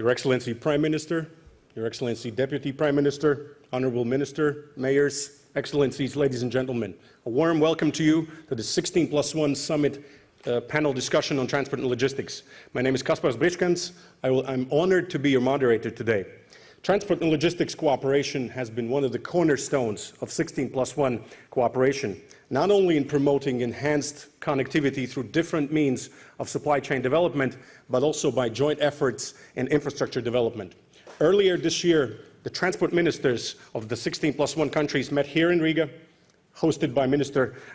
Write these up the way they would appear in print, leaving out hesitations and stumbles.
Your Excellency Prime Minister, Your Excellency Deputy Prime Minister, Honourable Minister, Mayors, Excellencies, ladies and gentlemen, a warm welcome to you to the 16+1 Summit panel discussion on transport and logistics. My name is Kaspars Briškans. I'm honoured to be your moderator today. Transport and logistics cooperation has been one of the cornerstones of 16+1 cooperation, not only in promoting enhanced connectivity through different means of supply chain development, but also by joint efforts in infrastructure development. Earlier this year, the transport ministers of the 16+1 countries met here in Riga, hosted by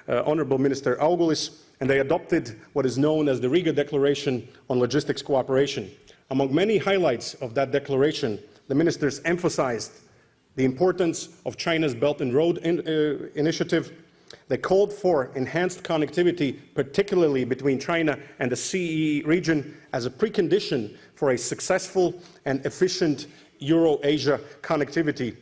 Honourable Minister Augulis, and they adopted what is known as the Riga Declaration on Logistics Cooperation. Among many highlights of that declaration, the ministers emphasized the importance of China's Belt and Road Initiative. They called for enhanced connectivity, particularly between China and the CEE region, as a precondition for a successful and efficient Euro-Asia connectivity.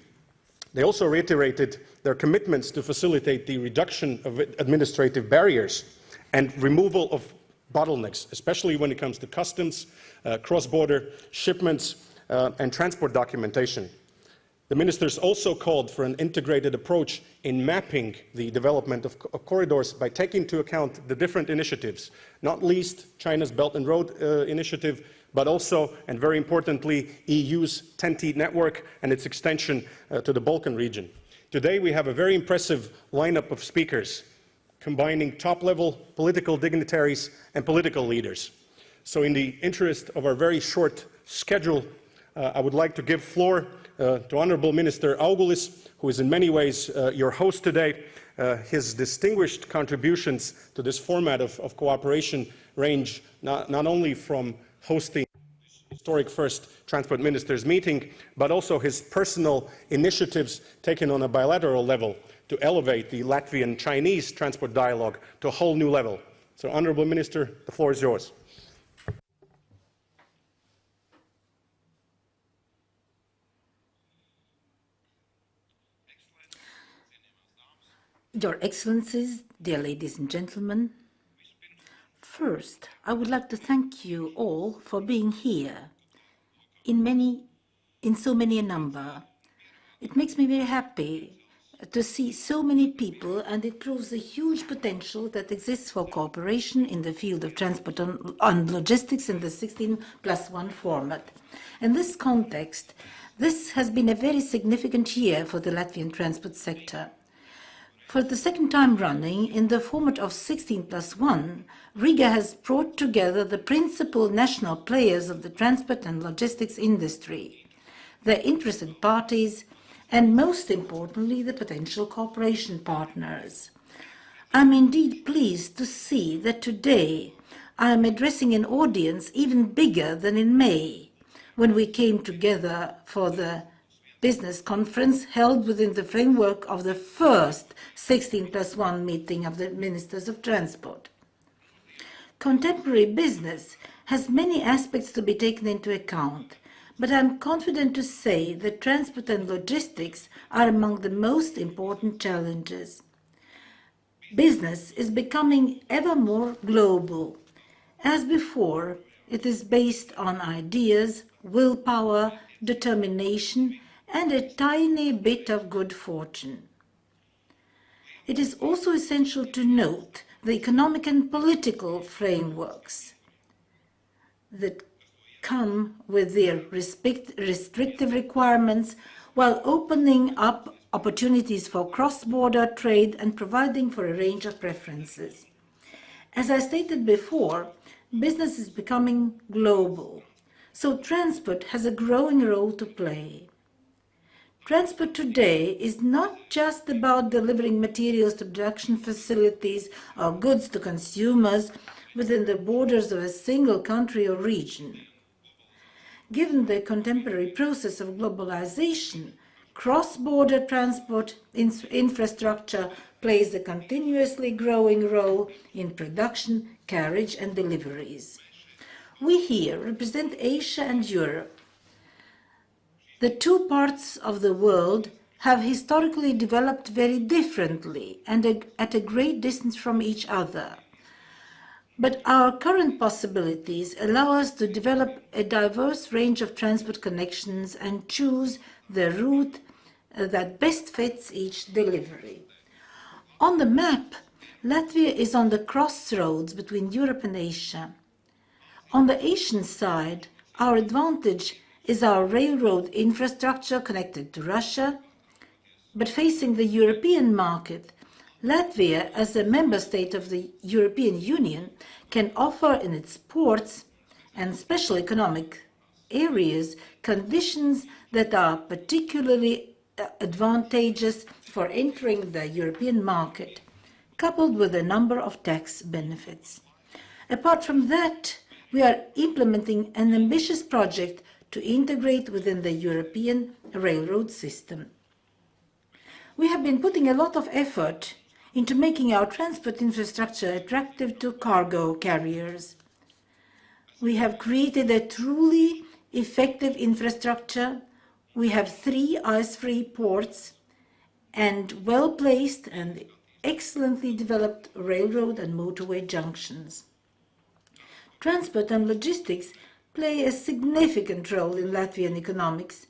They also reiterated their commitments to facilitate the reduction of administrative barriers and removal of bottlenecks, especially when it comes to customs, cross-border shipments, and transport documentation. The ministers also called for an integrated approach in mapping the development of corridors by taking into account the different initiatives, not least China's Belt and Road Initiative, but also, and very importantly, EU's TEN-T network and its extension to the Balkan region. Today we have a very impressive lineup of speakers, combining top-level political dignitaries and political leaders. So in the interest of our very short schedule, I would like to give floor to Honourable Minister Augulis, who is in many ways your host today. His distinguished contributions to this format of cooperation range not only from hosting the historic first Transport Ministers meeting, but also his personal initiatives taken on a bilateral level to elevate the Latvian-Chinese transport dialogue to a whole new level. So, Honourable Minister, the floor is yours. Your Excellencies, dear ladies and gentlemen, first, I would like to thank you all for being here in so many a number. It makes me very happy to see so many people, and it proves the huge potential that exists for cooperation in the field of transport and logistics in the 16+1 format. In this context, this has been a very significant year for the Latvian transport sector. For the second time running, in the format of 16+1, Riga has brought together the principal national players of the transport and logistics industry, the interested parties, and most importantly, the potential cooperation partners. I'm indeed pleased to see that today I am addressing an audience even bigger than in May, when we came together for the business conference held within the framework of the first 16+1 meeting of the Ministers of Transport. Contemporary business has many aspects to be taken into account, but I am confident to say that transport and logistics are among the most important challenges. Business is becoming ever more global. As before, it is based on ideas, willpower, determination, and a tiny bit of good fortune. It is also essential to note the economic and political frameworks that come with their restrictive requirements while opening up opportunities for cross-border trade and providing for a range of preferences. As I stated before, business is becoming global, so transport has a growing role to play. Transport today is not just about delivering materials to production facilities or goods to consumers within the borders of a single country or region. Given the contemporary process of globalization, cross-border transport infrastructure plays a continuously growing role in production, carriage, and deliveries. We here represent Asia and Europe. The two parts of the world have historically developed very differently and at a great distance from each other. But our current possibilities allow us to develop a diverse range of transport connections and choose the route that best fits each delivery. On the map, Latvia is on the crossroads between Europe and Asia. On the Asian side, our advantage is our railroad infrastructure connected to Russia, but facing the European market, Latvia, as a member state of the European Union, can offer in its ports and special economic areas conditions that are particularly advantageous for entering the European market, coupled with a number of tax benefits. Apart from that, we are implementing an ambitious project to integrate within the European railroad system. We have been putting a lot of effort into making our transport infrastructure attractive to cargo carriers. We have created a truly effective infrastructure. We have 3 ice-free ports and well-placed and excellently developed railroad and motorway junctions. Transport and logistics play a significant role in Latvian economics,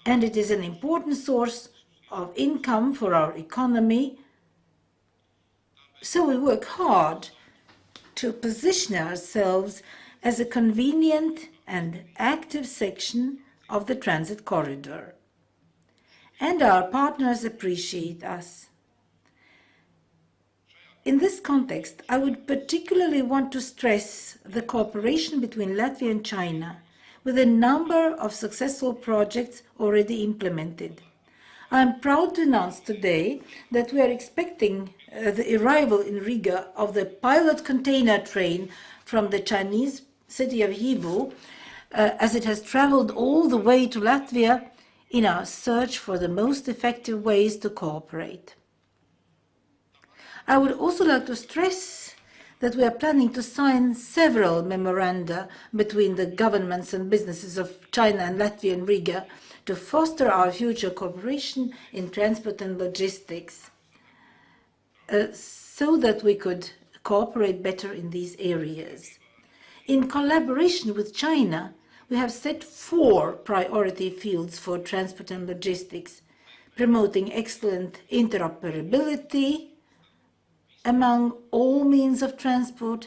and it is an important source of income for our economy. So we work hard to position ourselves as a convenient and active section of the transit corridor. And our partners appreciate us. In this context, I would particularly want to stress the cooperation between Latvia and China, with a number of successful projects already implemented. I am proud to announce today that we are expecting the arrival in Riga of the pilot container train from the Chinese city of Yiwu, as it has traveled all the way to Latvia in our search for the most effective ways to cooperate. I would also like to stress that we are planning to sign several memoranda between the governments and businesses of China and Latvia and Riga to foster our future cooperation in transport and logistics, so that we could cooperate better in these areas. In collaboration with China, we have set 4 priority fields for transport and logistics, promoting excellent interoperability among all means of transport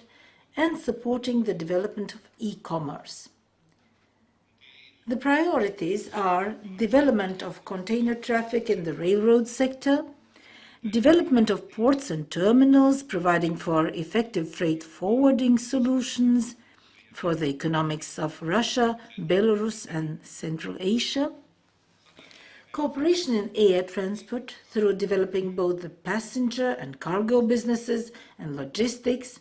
and supporting the development of e-commerce. The priorities are development of container traffic in the railroad sector, development of ports and terminals providing for effective freight forwarding solutions for the economics of Russia, Belarus and Central Asia, cooperation in air transport through developing both the passenger and cargo businesses and logistics,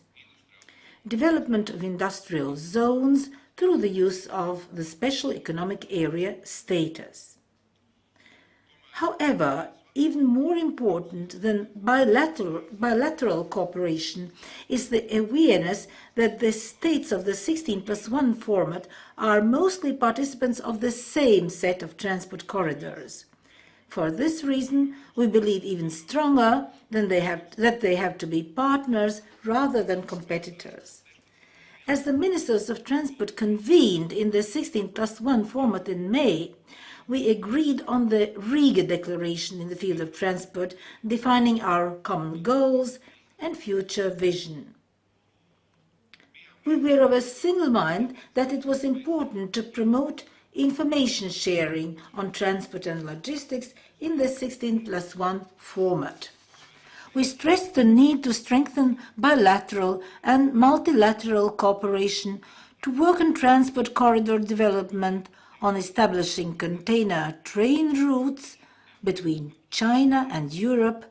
development of industrial zones through the use of the special economic area status. However, even more important than bilateral cooperation is the awareness that the states of the 16+1 format are mostly participants of the same set of transport corridors. For this reason, we believe even stronger that they have to be partners rather than competitors. As the Ministers of Transport convened in the 16+1 format in May, we agreed on the Riga Declaration in the field of transport, defining our common goals and future vision. We were of a single mind that it was important to promote information sharing on transport and logistics in the 16+1 format. We stressed the need to strengthen bilateral and multilateral cooperation to work on transport corridor development, on establishing container train routes between China and Europe,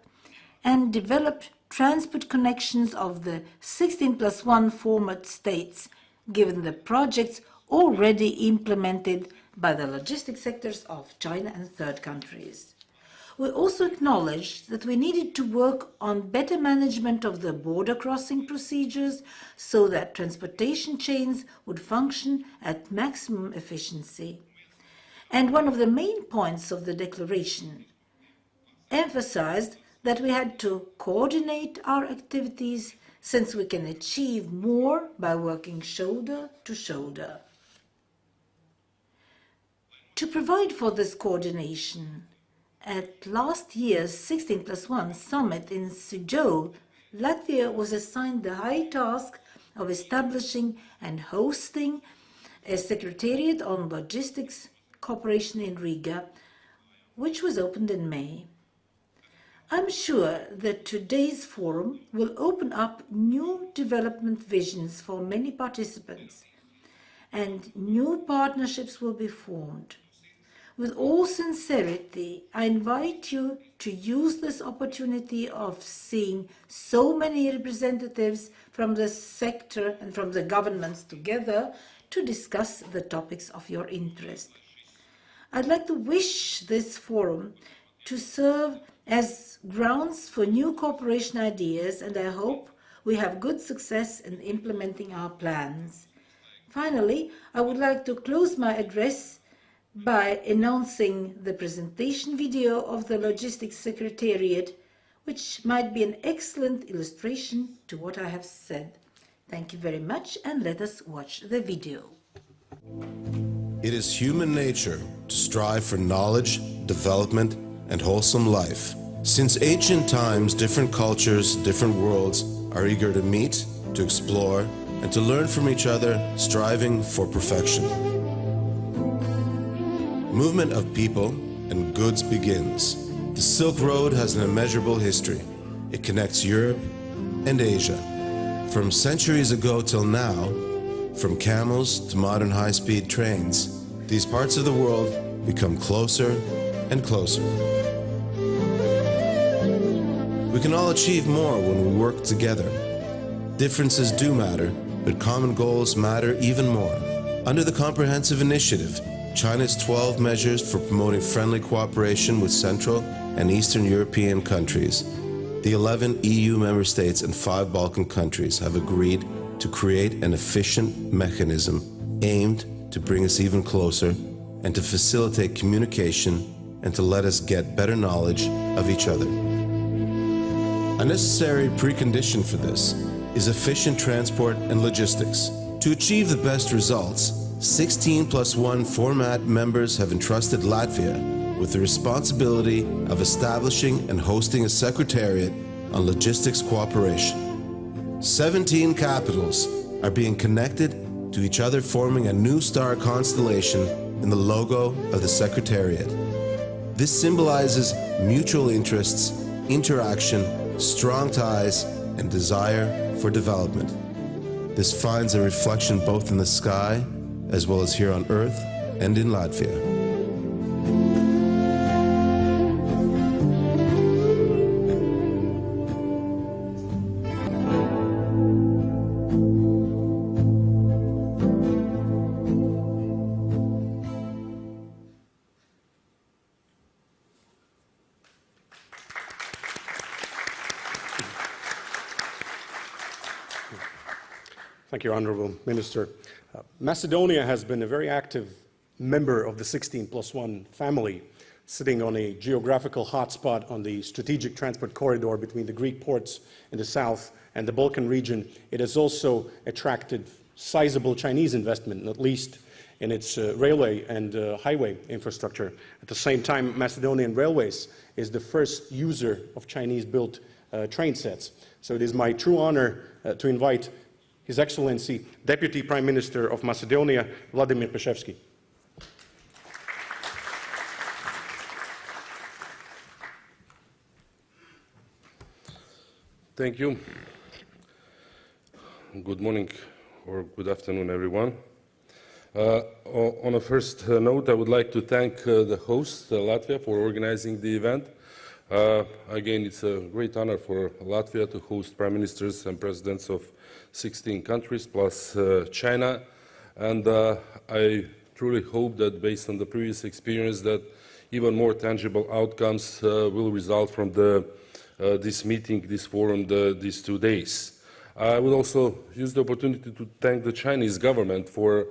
and develop transport connections of the 16+1 format states, given the projects already implemented by the logistics sectors of China and third countries. We also acknowledged that we needed to work on better management of the border crossing procedures so that transportation chains would function at maximum efficiency. And one of the main points of the declaration emphasized that we had to coordinate our activities since we can achieve more by working shoulder to shoulder. To provide for this coordination, at last year's 16+1 summit in Suzhou, Latvia was assigned the high task of establishing and hosting a Secretariat on Logistics Cooperation in Riga, which was opened in May. I'm sure that today's forum will open up new development visions for many participants, and new partnerships will be formed. With all sincerity, I invite you to use this opportunity of seeing so many representatives from the sector and from the governments together to discuss the topics of your interest. I'd like to wish this forum to serve as grounds for new cooperation ideas, and I hope we have good success in implementing our plans. Finally, I would like to close my address by announcing the presentation video of the Logistics Secretariat, which might be an excellent illustration to what I have said. Thank you very much, and let us watch the video. It is human nature to strive for knowledge, development, and wholesome life. Since ancient times, different cultures, different worlds are eager to meet, to explore, and to learn from each other, striving for perfection. Movement of people and goods begins. The Silk Road has an immeasurable history. It connects Europe and Asia. From centuries ago till now, from camels to modern high-speed trains, these parts of the world become closer and closer. We can all achieve more when we work together. Differences do matter, but common goals matter even more. Under the comprehensive initiative, China's 12 measures for promoting friendly cooperation with Central and Eastern European countries, the 11 EU member states and 5 Balkan countries have agreed to create an efficient mechanism aimed to bring us even closer and to facilitate communication and to let us get better knowledge of each other. A necessary precondition for this is efficient transport and logistics. To achieve the best results, 16+1 format members have entrusted Latvia with the responsibility of establishing and hosting a secretariat on logistics cooperation. 17 capitals are being connected to each other, forming a new star constellation in the logo of the secretariat. This symbolizes mutual interests, interaction, strong ties, and desire for development. This finds a reflection both in the sky as well as here on Earth and in Latvia. Thank you, Honourable Minister. Macedonia has been a very active member of the 16+1 family, sitting on a geographical hotspot on the strategic transport corridor between the Greek ports in the south and the Balkan region. It has also attracted sizable Chinese investment, not least in its railway and highway infrastructure. At the same time, Macedonian Railways is the first user of Chinese-built train sets. So it is my true honor to invite His Excellency, Deputy Prime Minister of Macedonia, Vladimir Peševski. Thank you. Good morning or good afternoon, everyone. On a first note, I would like to thank the host, Latvia, for organizing the event. Again, it's a great honor for Latvia to host prime ministers and presidents of 16 countries plus China, and I truly hope that based on the previous experience that even more tangible outcomes will result from this meeting, this forum, these 2 days. I will also use the opportunity to thank the Chinese government for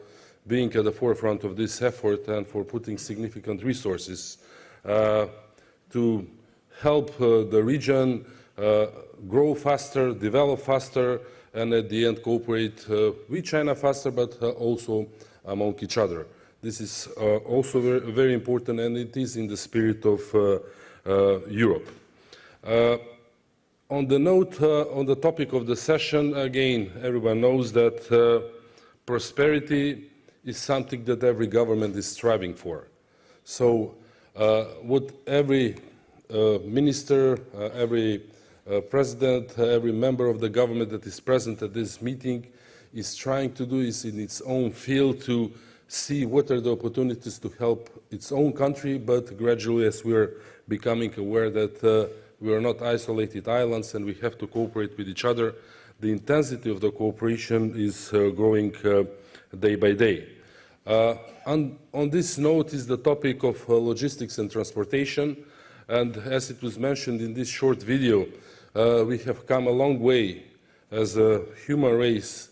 being at the forefront of this effort and for putting significant resources to help the region grow faster, develop faster, and at the end cooperate with China faster, but also among each other. This is also very, very important, and it is in the spirit of Europe. On the topic of the session, again, everyone knows that prosperity is something that every government is striving for. So what every minister, every president, every member of the government that is present at this meeting is trying to do is in its own field to see what are the opportunities to help its own country, but gradually as we are becoming aware that we are not isolated islands and we have to cooperate with each other, the intensity of the cooperation is growing day by day. On this note is the topic of logistics and transportation, and as it was mentioned in this short video, we have come a long way as a human race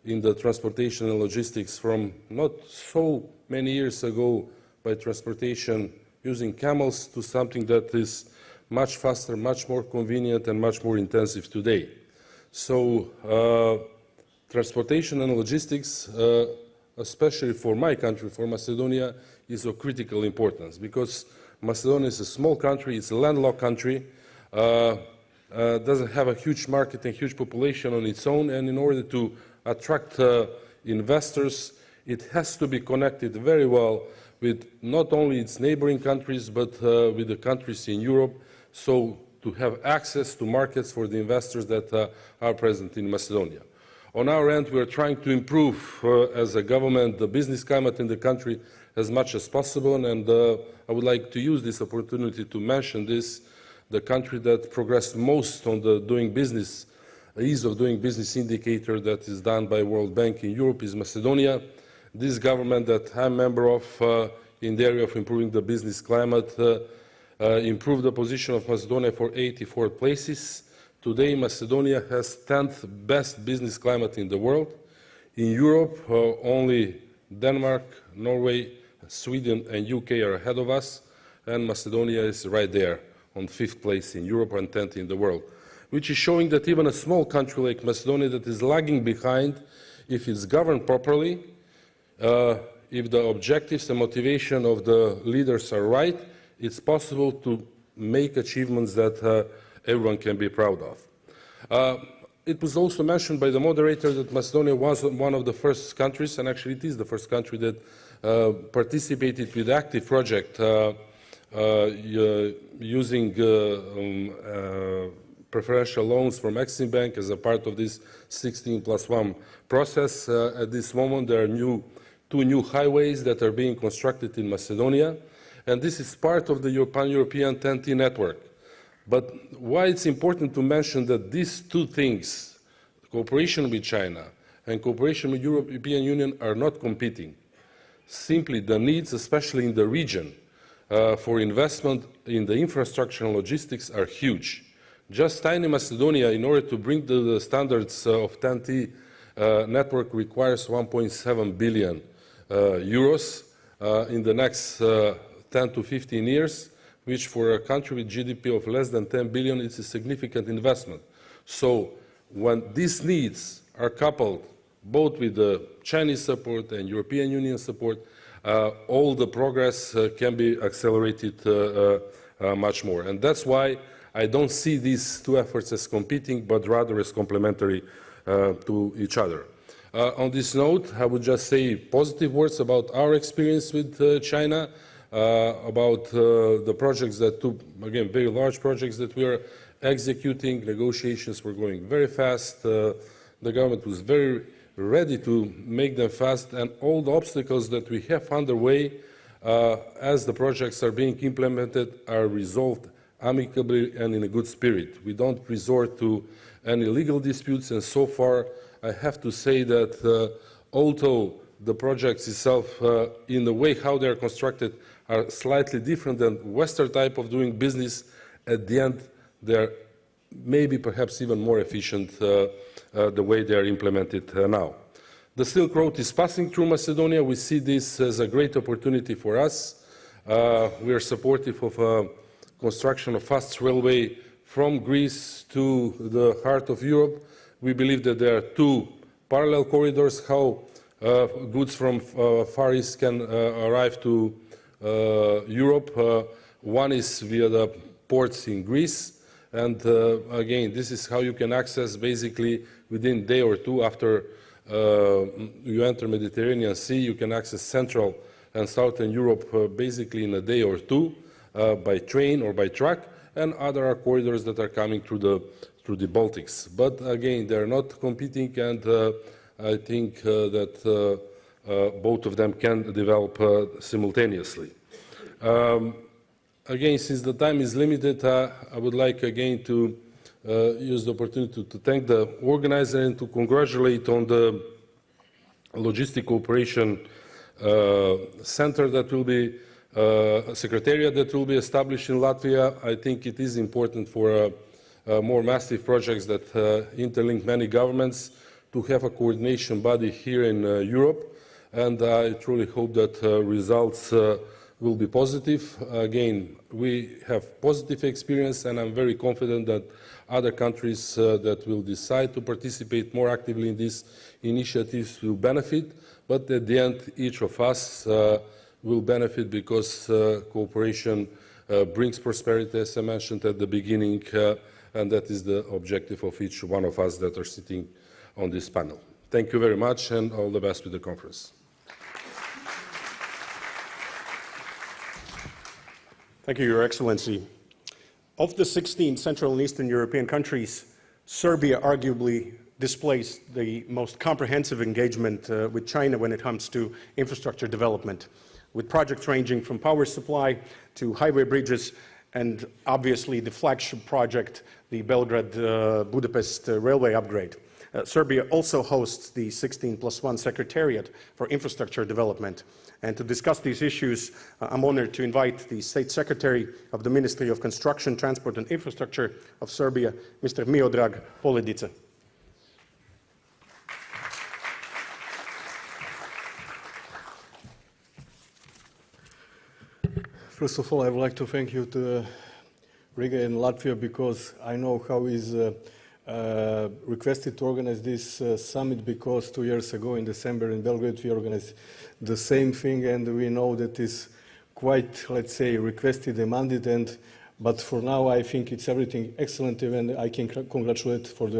in the transportation and logistics from not so many years ago by transportation using camels to something that is much faster, much more convenient and much more intensive today. So transportation and logistics, especially for my country, for Macedonia, is of critical importance because Macedonia is a small country, it's a landlocked country, doesn't have a huge market and huge population on its own, and in order to attract investors, it has to be connected very well with not only its neighboring countries, but with the countries in Europe, so to have access to markets for the investors that are present in Macedonia. On our end, we are trying to improve, as a government, the business climate in the country as much as possible, and I would like to use this opportunity to mention this. The country that progressed most on the ease of doing business indicator that is done by World Bank in Europe is Macedonia. This government that I'm a member of in the area of improving the business climate improved the position of Macedonia for 84 places. Today, Macedonia has 10th best business climate in the world. In Europe, only Denmark, Norway, Sweden and UK are ahead of us, and Macedonia is right there on 5th place in Europe and 10th in the world, which is showing that even a small country like Macedonia that is lagging behind, if it's governed properly, if the objectives and motivation of the leaders are right, it's possible to make achievements that everyone can be proud of. It was also mentioned by the moderator that Macedonia was one of the first countries, and actually it is the first country that participated with the active project using preferential loans from Exim Bank as a part of this 16+1 process. At this moment, there are two new highways that are being constructed in Macedonia, and this is part of the pan-European TEN-T network. But why it's important to mention that these two things, cooperation with China and cooperation with the European Union, are not competing. Simply the needs, especially in the region, for investment in the infrastructure and logistics are huge. Just tiny Macedonia, in order to bring the standards of TEN-T network, requires 1.7 billion euros in the next 10 to 15 years, which for a country with GDP of less than 10 billion is a significant investment. So when these needs are coupled both with the Chinese support and European Union support, all the progress can be accelerated much more. And that's why I don't see these two efforts as competing, but rather as complementary to each other. On this note, I would just say positive words about our experience with China, about the projects that again, very large projects that we are executing. Negotiations were going very fast. The government was very ready to make them fast, and all the obstacles that we have underway as the projects are being implemented are resolved amicably and in a good spirit. We don't resort to any legal disputes, and so far I have to say that although the projects itself, in the way how they are constructed, are slightly different than Western type of doing business, at the end they are maybe perhaps even more efficient the way they are implemented now. The Silk Road is passing through Macedonia. We see this as a great opportunity for us. We are supportive of construction of fast railway from Greece to the heart of Europe. We believe that there are two parallel corridors, how goods from Far East can arrive to Europe. One is via the ports in Greece, and again, this is how you can access basically within a day or two after you enter Mediterranean Sea. You can access Central and Southern Europe basically in a day or two by train or by truck, and other corridors that are coming through the Baltics. But again, they are not competing, and I think that both of them can develop simultaneously. Again, since the time is limited, I would like again to use the opportunity to thank the organizer and to congratulate on the logistic cooperation center that will be, secretariat that will be established in Latvia. I think it is important for more massive projects that interlink many governments to have a coordination body here in Europe, and I truly hope that results will be positive. Again, we have positive experience, and I'm very confident that other countries that will decide to participate more actively in these initiatives will benefit, but at the end, each of us will benefit because cooperation brings prosperity, as I mentioned at the beginning, and that is the objective of each one of us that are sitting on this panel. Thank you very much, and all the best with the conference. Thank you, Your Excellency. Of the 16 Central and Eastern European countries, Serbia arguably displays the most comprehensive engagement with China when it comes to infrastructure development, with projects ranging from power supply to highway bridges, and obviously the flagship project, the Belgrade-Budapest railway upgrade. Serbia also hosts the 16+1 Secretariat for Infrastructure Development. And to discuss these issues, I'm honored to invite the State Secretary of the Ministry of Construction, Transport and Infrastructure of Serbia, Mr. Miodrag Poledica. First of all, I would like to thank you to Riga and Latvia, because I know how is requested to organize this summit, because 2 years ago in December in Belgrade we organized the same thing, and we know that is quite, let's say, requested, demanded, but for now I think it's everything excellent, and I can congratulate for the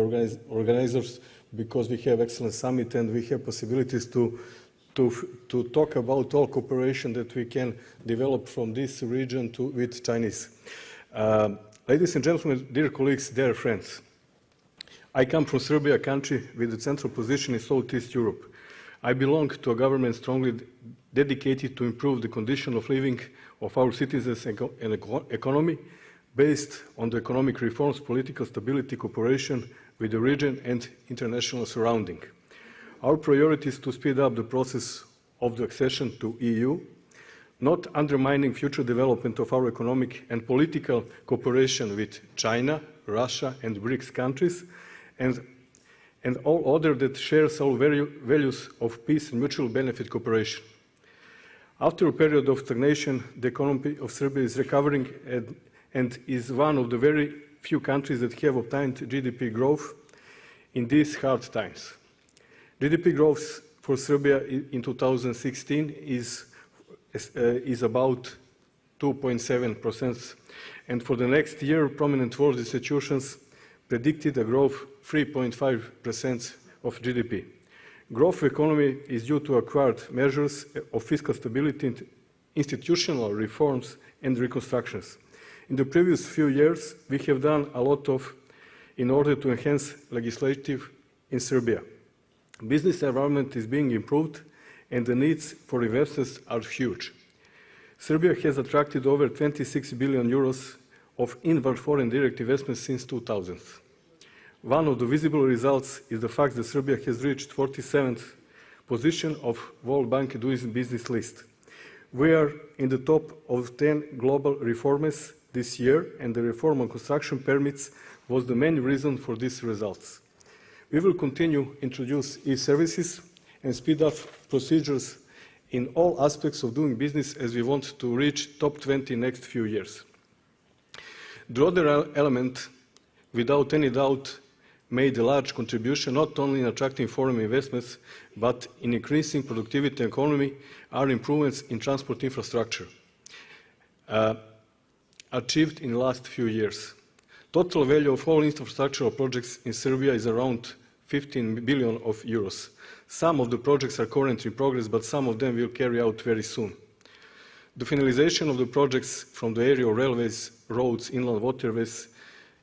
organizers, because we have excellent summit and we have possibilities to talk about all cooperation that we can develop from this region with Chinese. Ladies and gentlemen, dear colleagues, dear friends, I come from Serbia, a country with a central position in Southeast Europe. I belong to a government strongly dedicated to improve the condition of living of our citizens and economy, based on the economic reforms, political stability, cooperation with the region and international surrounding. Our priority is to speed up the process of the accession to EU, not undermining future development of our economic and political cooperation with China, Russia and BRICS countries, and all other that shares our values of peace and mutual benefit cooperation. After a period of stagnation, the economy of Serbia is recovering and is one of the very few countries that have obtained GDP growth in these hard times. GDP growth for Serbia in 2016 is about 2.7%, and for the next year, prominent world institutions predicted a growth 3.5% of GDP. Growth of economy is due to acquired measures of fiscal stability, institutional reforms and reconstructions. In the previous few years, we have done a lot in order to enhance legislative in Serbia. Business environment is being improved and the needs for investors are huge. Serbia has attracted over 26 billion euros of inward foreign direct investment since 2000. One of the visible results is the fact that Serbia has reached 47th position of World Bank Doing Business list. We are in the top of 10 global reformers this year, and the reform on construction permits was the main reason for these results. We will continue to introduce e-services and speed up procedures in all aspects of doing business, as we want to reach top 20 next few years. The other element without any doubt, made a large contribution not only in attracting foreign investments, but in increasing productivity and economy, are improvements in transport infrastructure achieved in the last few years. Total value of all infrastructural projects in Serbia is around 15 billion of euros. Some of the projects are currently in progress, but some of them will carry out very soon. The finalization of the projects from the area of railways, roads, inland waterways,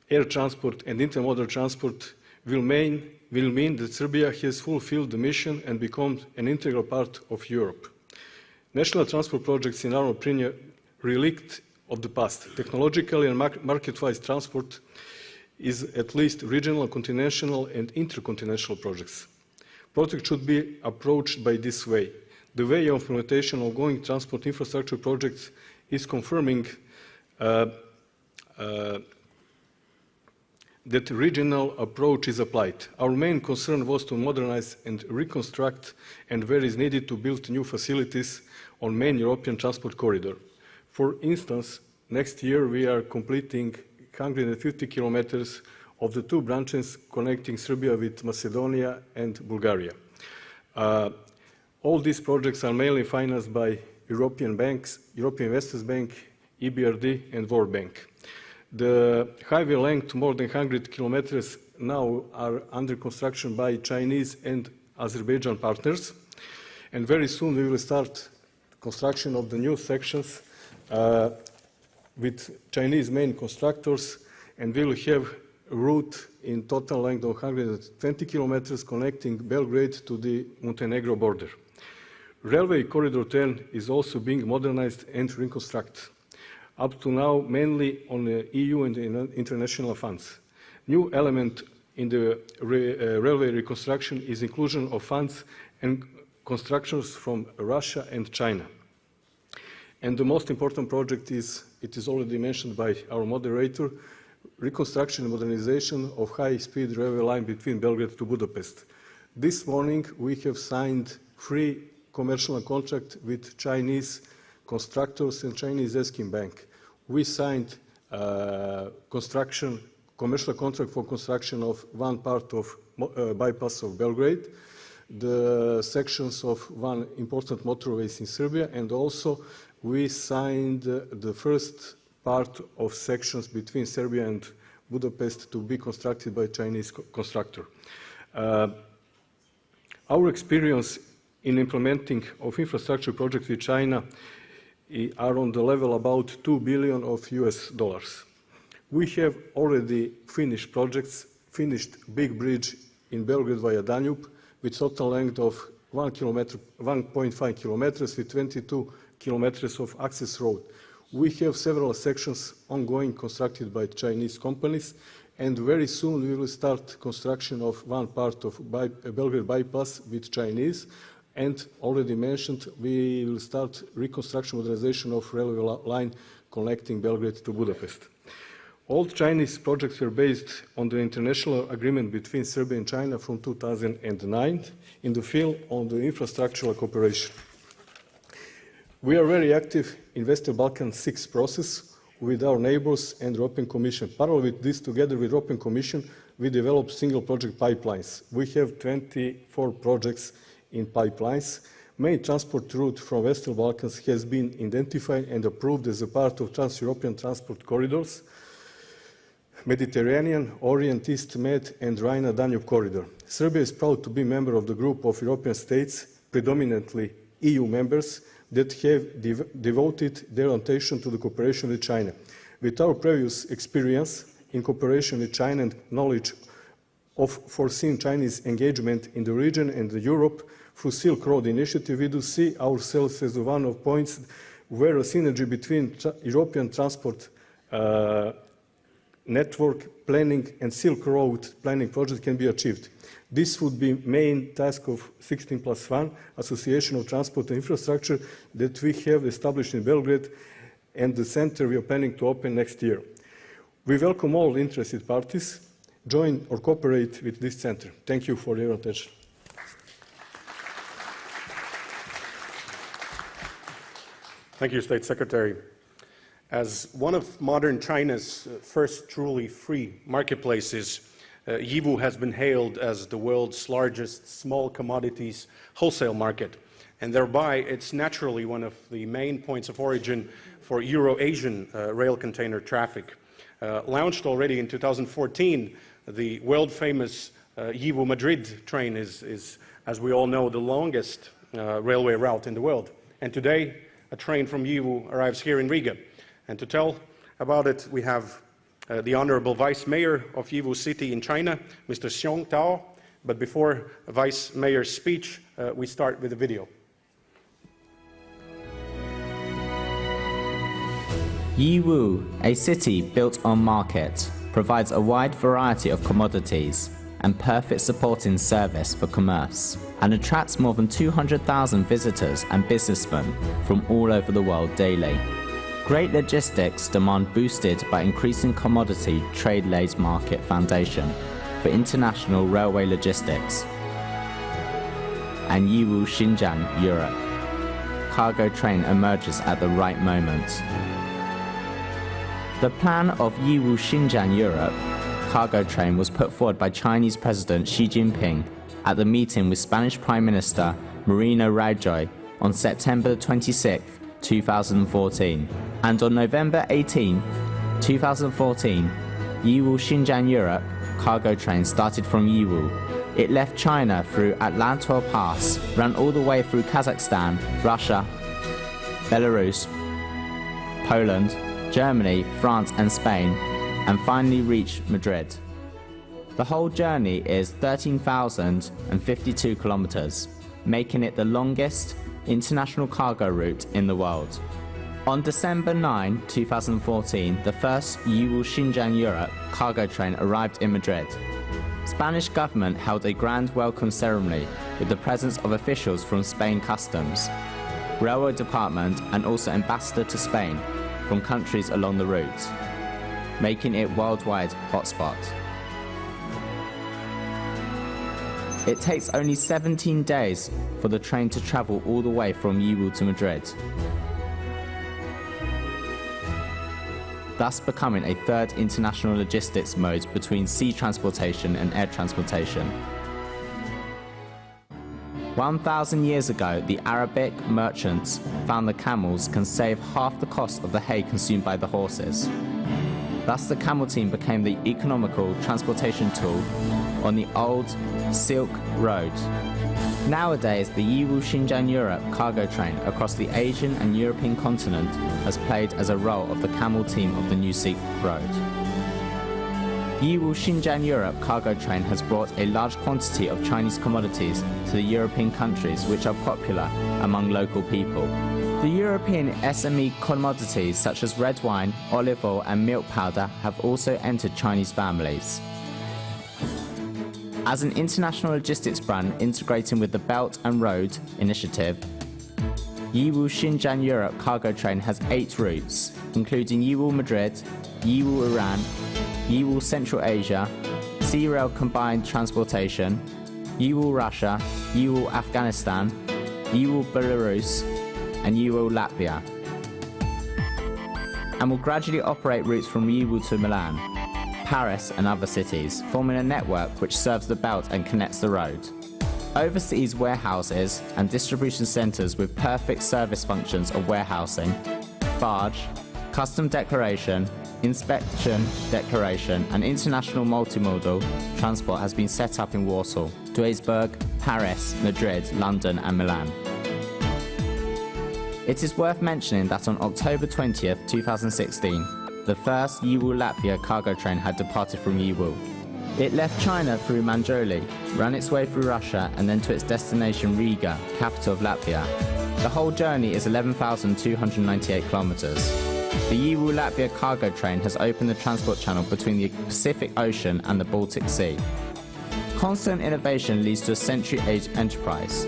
air transport and intermodal transport will mean that Serbia has fulfilled the mission and become an integral part of Europe. National transport projects, in our opinion, relict of the past. Technologically and market-wise transport is at least regional, continental and intercontinental projects. Projects should be approached by this way. The way of implementation of ongoing transport infrastructure projects is confirming that regional approach is applied. Our main concern was to modernize and reconstruct, and where is needed to build new facilities on main European transport corridor. For instance, next year we are completing 150 kilometers of the two branches connecting Serbia with Macedonia and Bulgaria. All these projects are mainly financed by European banks, European Investors Bank, EBRD and World Bank. The highway length, more than 100 kilometers, now are under construction by Chinese and Azerbaijan partners. And very soon we will start construction of the new sections with Chinese main constructors, and we will have a route in total length of 120 kilometers connecting Belgrade to the Montenegro border. Railway Corridor 10 is also being modernized and reconstructed, up to now mainly on the EU and international funds. New element in the railway reconstruction is inclusion of funds and constructions from Russia and China. And the most important project is, it is already mentioned by our moderator, reconstruction and modernization of high-speed railway line between Belgrade to Budapest. This morning we have signed 3 commercial contracts with Chinese constructors and Chinese Exim Bank. We signed commercial contract for construction of one part of bypass of Belgrade, the sections of one important motorways in Serbia, and also we signed the first part of sections between Serbia and Budapest to be constructed by Chinese constructor. Our experience in implementing of infrastructure projects with China are on the level about $2 billion of US dollars. We have already finished projects, finished big bridge in Belgrade via Danube with total length of 1.5 kilometers with 22 kilometers of access road. We have several sections ongoing constructed by Chinese companies, and very soon we will start construction of one part of Belgrade bypass with Chinese. And already mentioned, we will start reconstruction modernization of railway line connecting Belgrade to Budapest. All Chinese projects were based on the international agreement between Serbia and China from 2009 in the field of the infrastructural cooperation. We are very active in Western Balkan 6 process with our neighbors and European Commission. Parallel with this, together with European Commission, we developed single project pipelines. We have 24 projects in pipelines. Main transport route from Western Balkans has been identified and approved as a part of Trans-European transport corridors, Mediterranean, Orient, East Med and Rhine-Danube corridor. Serbia is proud to be a member of the group of European states, predominantly EU members, that have devoted their attention to the cooperation with China. With our previous experience in cooperation with China and knowledge of foreseen Chinese engagement in the region and Europe through Silk Road Initiative, we do see ourselves as one of points where a synergy between European transport network planning and Silk Road planning project can be achieved. This would be main task of 16+1 Association of Transport and Infrastructure that we have established in Belgrade, and the center we are planning to open next year. We welcome all interested parties join or cooperate with this center. Thank you for your attention. Thank you, State Secretary. As one of modern China's first truly free marketplaces, Yiwu has been hailed as the world's largest small commodities wholesale market, and thereby it's naturally one of the main points of origin for Euro-Asian rail container traffic. Launched already in 2014, the world-famous Yiwu-Madrid train is, as we all know, the longest railway route in the world. And today, a train from Yiwu arrives here in Riga. And to tell about it, we have the Honorable Vice Mayor of Yiwu City in China, Mr. Xiong Tao. But before Vice Mayor's speech, we start with a video. Yiwu, a city built on market, provides a wide variety of commodities and perfect supporting service for commerce, and attracts more than 200,000 visitors and businessmen from all over the world daily. Great logistics demand boosted by increasing commodity trade-led market foundation for international railway logistics. And Yiwu Xinjiang, Europe. Cargo train emerges at the right moment. The plan of Yiwu Xinjiang, Europe cargo train was put forward by Chinese President Xi Jinping at the meeting with Spanish Prime Minister Mariano Rajoy on September 26, 2014. And on November 18, 2014, Yiwu Xinjiang, Europe cargo train started from Yiwu. It left China through Atlantor Pass, ran all the way through Kazakhstan, Russia, Belarus, Poland, Germany, France and Spain, and finally reached Madrid. The whole journey is 13,052 kilometers, making it the longest international cargo route in the world. On December 9, 2014, the first Yiwu Xinjiang, Europe cargo train arrived in Madrid. Spanish government held a grand welcome ceremony with the presence of officials from Spain Customs, Railway Department and also ambassador to Spain from countries along the route, making it worldwide hotspot. It takes only 17 days for the train to travel all the way from Yiwu to Madrid, thus becoming a third international logistics mode between sea transportation and air transportation. 1,000 years ago, the Arabic merchants found the camels can save half the cost of the hay consumed by the horses. Thus, the camel team became the economical transportation tool on the old Silk Road. Nowadays, the Yiwu Xinjiang, Europe cargo train across the Asian and European continent has played as a role of the camel team of the new Silk Road. Yiwu Xinjiang, Europe cargo train has brought a large quantity of Chinese commodities to the European countries which are popular among local people. The European SME commodities such as red wine, olive oil and milk powder have also entered Chinese families. As an international logistics brand integrating with the Belt and Road Initiative, Yiwu Xinjiang, Europe cargo train has 8 routes, including Yiwu Madrid, Yiwu Iran, Yiwu Central Asia, Sea Rail Combined Transportation, Yiwu Russia, Yiwu Afghanistan, Yiwu Belarus, and Yiwu Latvia, and will gradually operate routes from Yiwu to Milan, Paris and other cities, forming a network which serves the belt and connects the road. Overseas warehouses and distribution centres with perfect service functions of warehousing, barge, custom declaration, inspection declaration and international multimodal transport has been set up in Warsaw, Duisburg, Paris, Madrid, London and Milan. It is worth mentioning that on October 20th, 2016, the first Yiwu Latvia cargo train had departed from Yiwu. It left China through Manjoli, ran its way through Russia and then to its destination Riga, capital of Latvia. The whole journey is 11,298 kilometers. The Yiwu Latvia cargo train has opened the transport channel between the Pacific Ocean and the Baltic Sea. Constant innovation leads to a century-aged enterprise.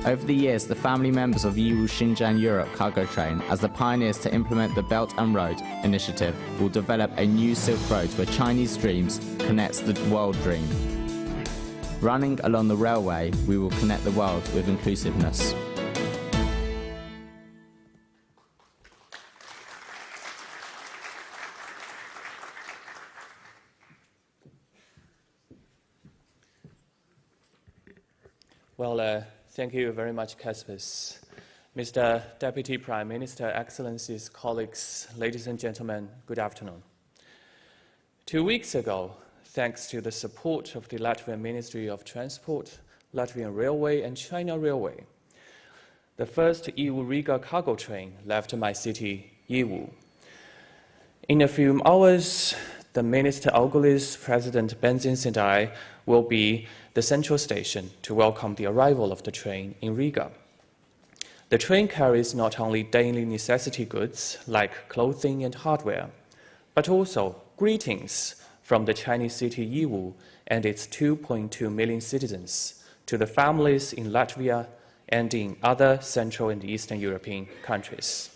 Over the years, the family members of Yiwu Xinjiang Europe cargo train, as the pioneers to implement the Belt and Road Initiative, will develop a new Silk Road where Chinese dreams connects the world dream. Running along the railway, we will connect the world with inclusiveness. Well, thank you very much, Caspus. Mr. Deputy Prime Minister, Excellencies, colleagues, ladies and gentlemen, good afternoon. 2 weeks ago, thanks to the support of the Latvian Ministry of Transport, Latvian Railway and China Railway, the first EU-Riga cargo train left my city, Yiwu. In a few hours, the Minister Augulis, President Benzins and I will be the central station to welcome the arrival of the train in Riga. The train carries not only daily necessity goods like clothing and hardware, but also greetings from the Chinese city Yiwu and its 2.2 million citizens to the families in Latvia and in other Central and Eastern European countries.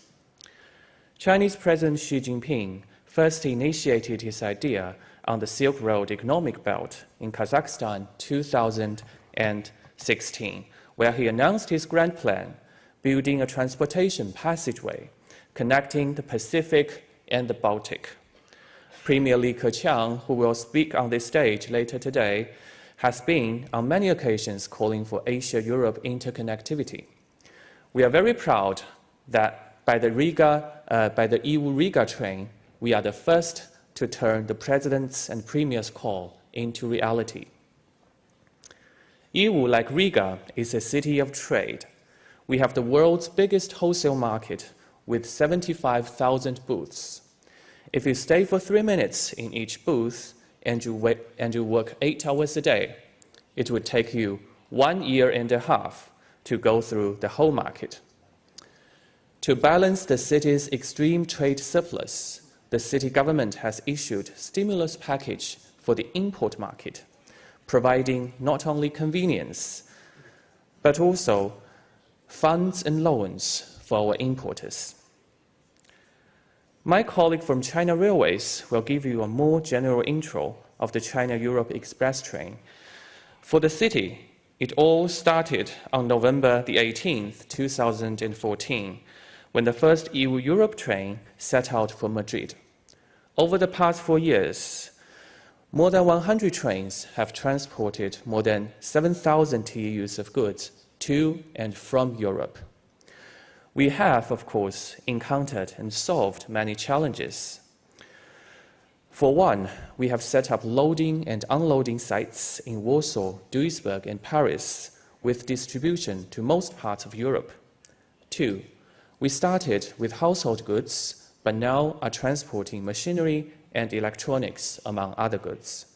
Chinese President Xi Jinping first initiated his idea on the Silk Road economic belt in Kazakhstan 2016, where he announced his grand plan, building a transportation passageway connecting the Pacific and the Baltic. Premier Li Keqiang, who will speak on this stage later today, has been on many occasions calling for Asia-Europe interconnectivity. We are very proud that by the EU-Riga train, we are the first to turn the President's and Premier's call into reality. Yiwu, like Riga, is a city of trade. We have the world's biggest wholesale market with 75,000 booths. If you stay for 3 minutes in each booth and you work 8 hours a day, it would take you 1.5 years to go through the whole market. To balance the city's extreme trade surplus, the city government has issued a stimulus package for the import market, providing not only convenience, but also funds and loans for our importers. My colleague from China Railways will give you a more general intro of the China-Europe Express train. For the city, it all started on November the 18th, 2014, when the first EU-Europe train set out for Madrid. Over the past 4 years, more than 100 trains have transported more than 7,000 TEUs of goods to and from Europe. We have, of course, encountered and solved many challenges. For one, we have set up loading and unloading sites in Warsaw, Duisburg, and Paris, with distribution to most parts of Europe. 2, we started with household goods, but now are transporting machinery and electronics, among other goods.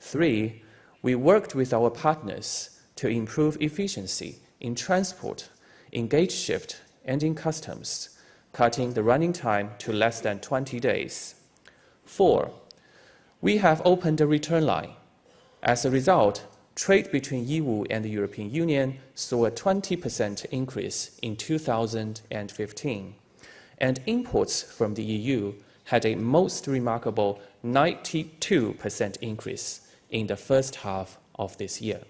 3, we worked with our partners to improve efficiency in transport, in gauge shift, and in customs, cutting the running time to less than 20 days. 4, we have opened a return line. As a result, trade between Yiwu and the European Union saw a 20% increase in 2015, and imports from the EU had a most remarkable 92% increase in the first half of this year.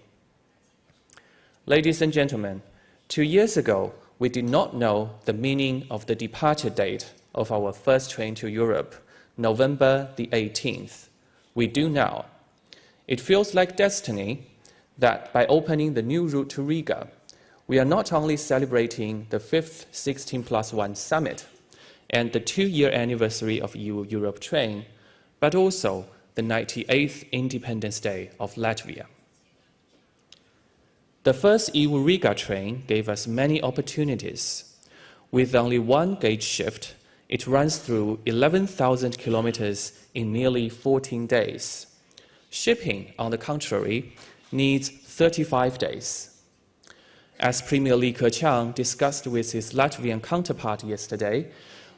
Ladies and gentlemen, 2 years ago, we did not know the meaning of the departure date of our first train to Europe, November the 18th. We do now. It feels like destiny that by opening the new route to Riga, we are not only celebrating the 5th 16+1 summit and the 2-year anniversary of EU-Europe train, but also the 98th Independence Day of Latvia. The first EU-Riga train gave us many opportunities. With only one gauge shift, it runs through 11,000 kilometers in nearly 14 days. Shipping, on the contrary, needs 35 days. As Premier Li Keqiang discussed with his Latvian counterpart yesterday,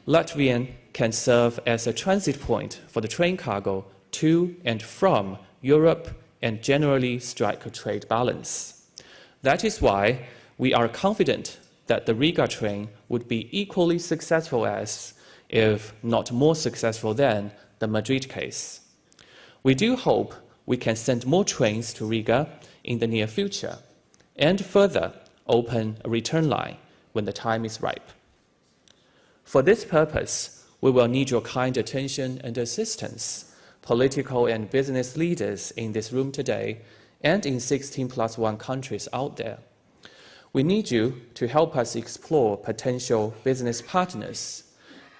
Latvia can serve as a transit point for the train cargo to and from Europe and generally strike a trade balance. That is why we are confident that the Riga train would be equally successful as, if not more successful than, the Madrid case. We do hope we can send more trains to Riga in the near future and further open a return line when the time is ripe. For this purpose, we will need your kind attention and assistance, political and business leaders in this room today and in 16+1 countries out there. We need you to help us explore potential business partners,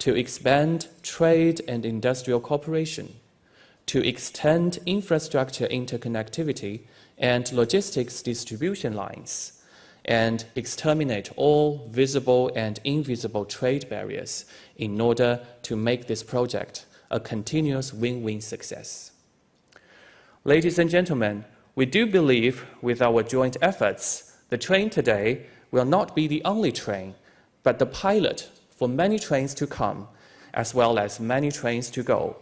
to expand trade and industrial cooperation, to extend infrastructure interconnectivity and logistics distribution lines, and exterminate all visible and invisible trade barriers in order to make this project a continuous win-win success. Ladies and gentlemen, we do believe with our joint efforts, the train today will not be the only train, but the pilot for many trains to come, as well as many trains to go,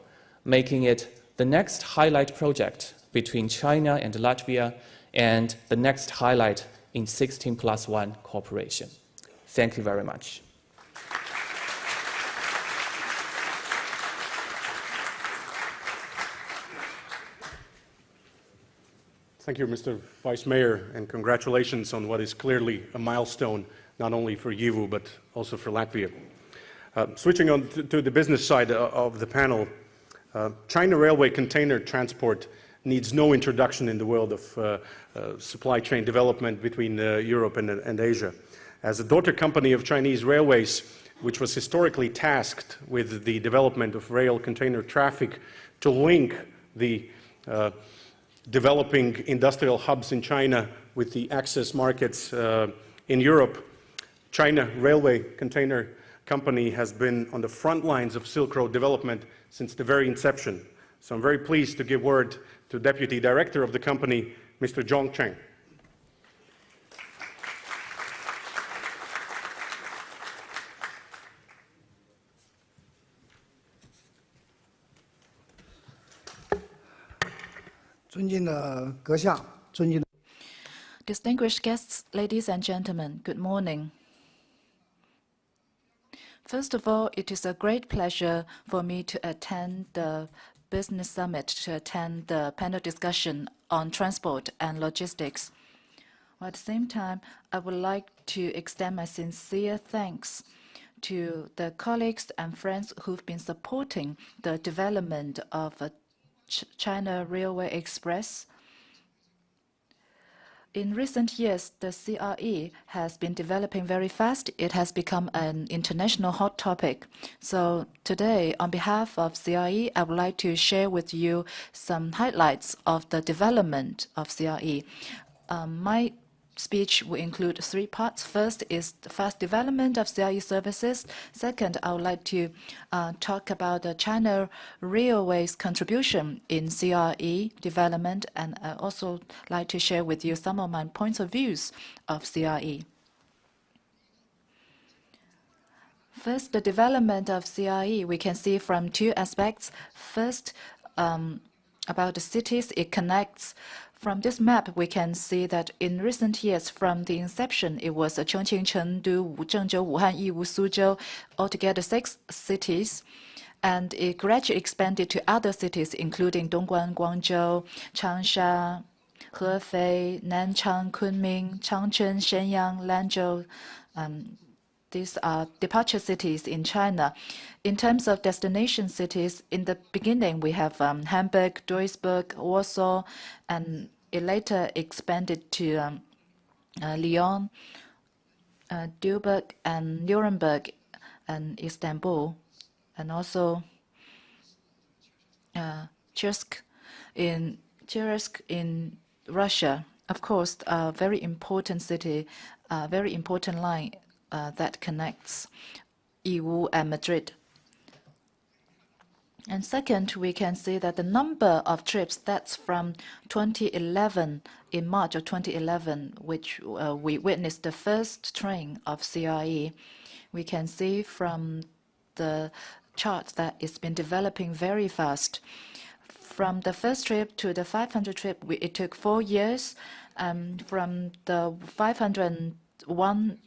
making it the next highlight project between China and Latvia and the next highlight in 16+1 cooperation. Thank you very much. Thank you, Mr. Vice Mayor, and congratulations on what is clearly a milestone, not only for Yiwu, but also for Latvia. Switching on to the business side of the panel, China railway container transport needs no introduction in the world of supply chain development between Europe and Asia. As a daughter company of Chinese Railways, which was historically tasked with the development of rail container traffic to link the developing industrial hubs in China with the access markets in Europe, China Railway Container Company has been on the front lines of Silk Road development since the very inception. So I'm very pleased to give word to Deputy Director of the company, Mr. Zhong Cheng. Distinguished guests, ladies and gentlemen, good morning. First of all, it is a great pleasure for me to attend the Business Summit, to attend the panel discussion on transport and logistics. At the same time, I would like to extend my sincere thanks to the colleagues and friends who've been supporting the development of China Railway Express. In recent years, the CRE has been developing very fast. It has become an international hot topic. So today, on behalf of CRE, I would like to share with you some highlights of the development of CRE. My speech will include 3 parts. First is the fast development of CRE services. Second, I would like to talk about the China Railways contribution in CRE development, and I also like to share with you some of my points of views of CRE. First, the development of CRE, we can see from 2 aspects. First, about the cities it connects. From this map, we can see that in recent years, from the inception, it was Chongqing, Chengdu, Zhengzhou, Wuhan, Yiwu, Suzhou, altogether 6 cities. And it gradually expanded to other cities, including Dongguan, Guangzhou, Changsha, Hefei, Nanchang, Kunming, Changchun, Shenyang, Lanzhou. These are departure cities in China. In terms of destination cities, in the beginning, we have Hamburg, Duisburg, Warsaw, and it later expanded to Lyon, Duisburg, and Nuremberg, and Istanbul, and also Chersk in Russia. Of course, a very important city, a very important line that connects Yiwu and Madrid. And second, we can see that the number of trips, that's from 2011, in March of 2011, which we witnessed the first train of CRE. We can see from the chart that it's been developing very fast. From the first trip to the 500 trip, it took 4 years. From the 501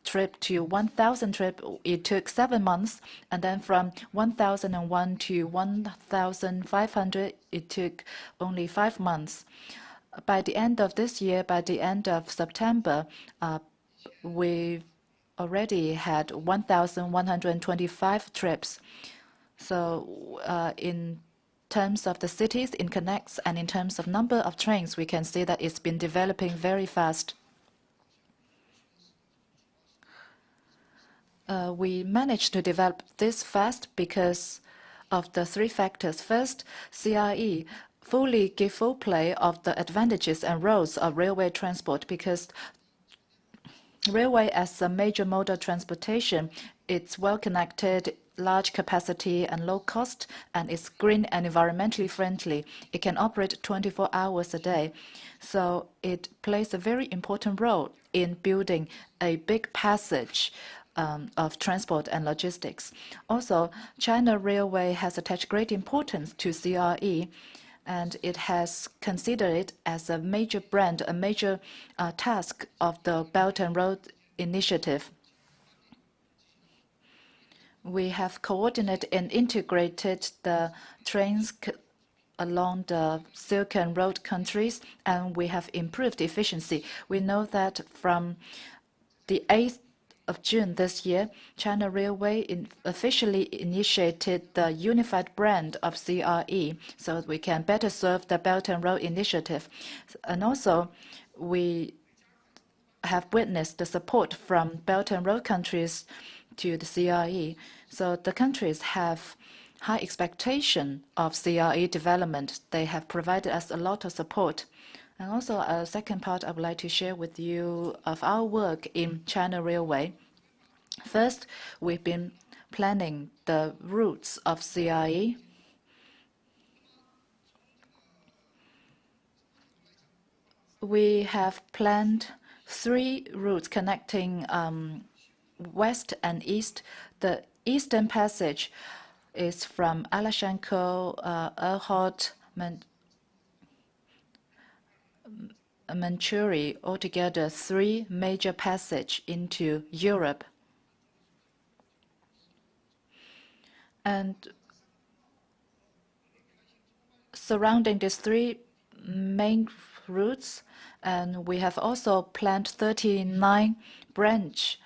trip to 1,000 trip, it took 7 months, and then from 1,001 to 1,500, it took only 5 months. By the end of this year, by the end of September, we already had 1,125 trips. So in terms of the cities it connects and in terms of number of trains, we can see that it's been developing very fast. We managed to develop this fast because of the three factors. First, CRE fully give full play of the advantages and roles of railway transport because railway as a major mode of transportation, it's well connected, large capacity and low cost, and it's green and environmentally friendly. It can operate 24 hours a day. So it plays a very important role in building a big passage of transport and logistics. Also, China Railway has attached great importance to CRE, and it has considered it as a major brand, a major task of the Belt and Road Initiative. We have coordinated and integrated the trains along the Silk and Road countries, and we have improved efficiency. We know that from the 8th of June this year, China Railway officially initiated the unified brand of CRE so that we can better serve the Belt and Road Initiative. And also, we have witnessed the support from Belt and Road countries to the CRE. So the countries have high expectation of CRE development. They have provided us a lot of support. And also, a second part I would like to share with you of our work in China Railway. First, we've been planning the routes of CRE. We have planned 3 routes connecting west and east. The eastern passage is from Alashankou, Erhot, Manchuria, altogether 3 major passages into Europe. And surrounding these 3 main routes, and we have also planned 39 branch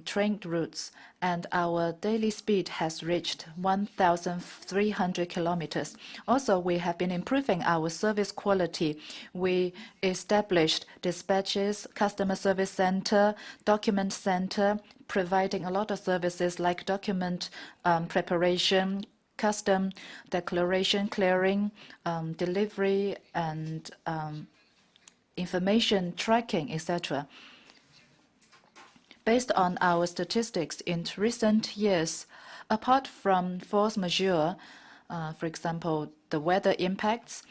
train routes, and our daily speed has reached 1,300 kilometers. Also, we have been improving our service quality. We established dispatches, customer service center, document center, providing a lot of services like document preparation, custom declaration clearing, delivery, and information tracking, etc. Based on our statistics in recent years, apart from force majeure, for example, the weather impacts,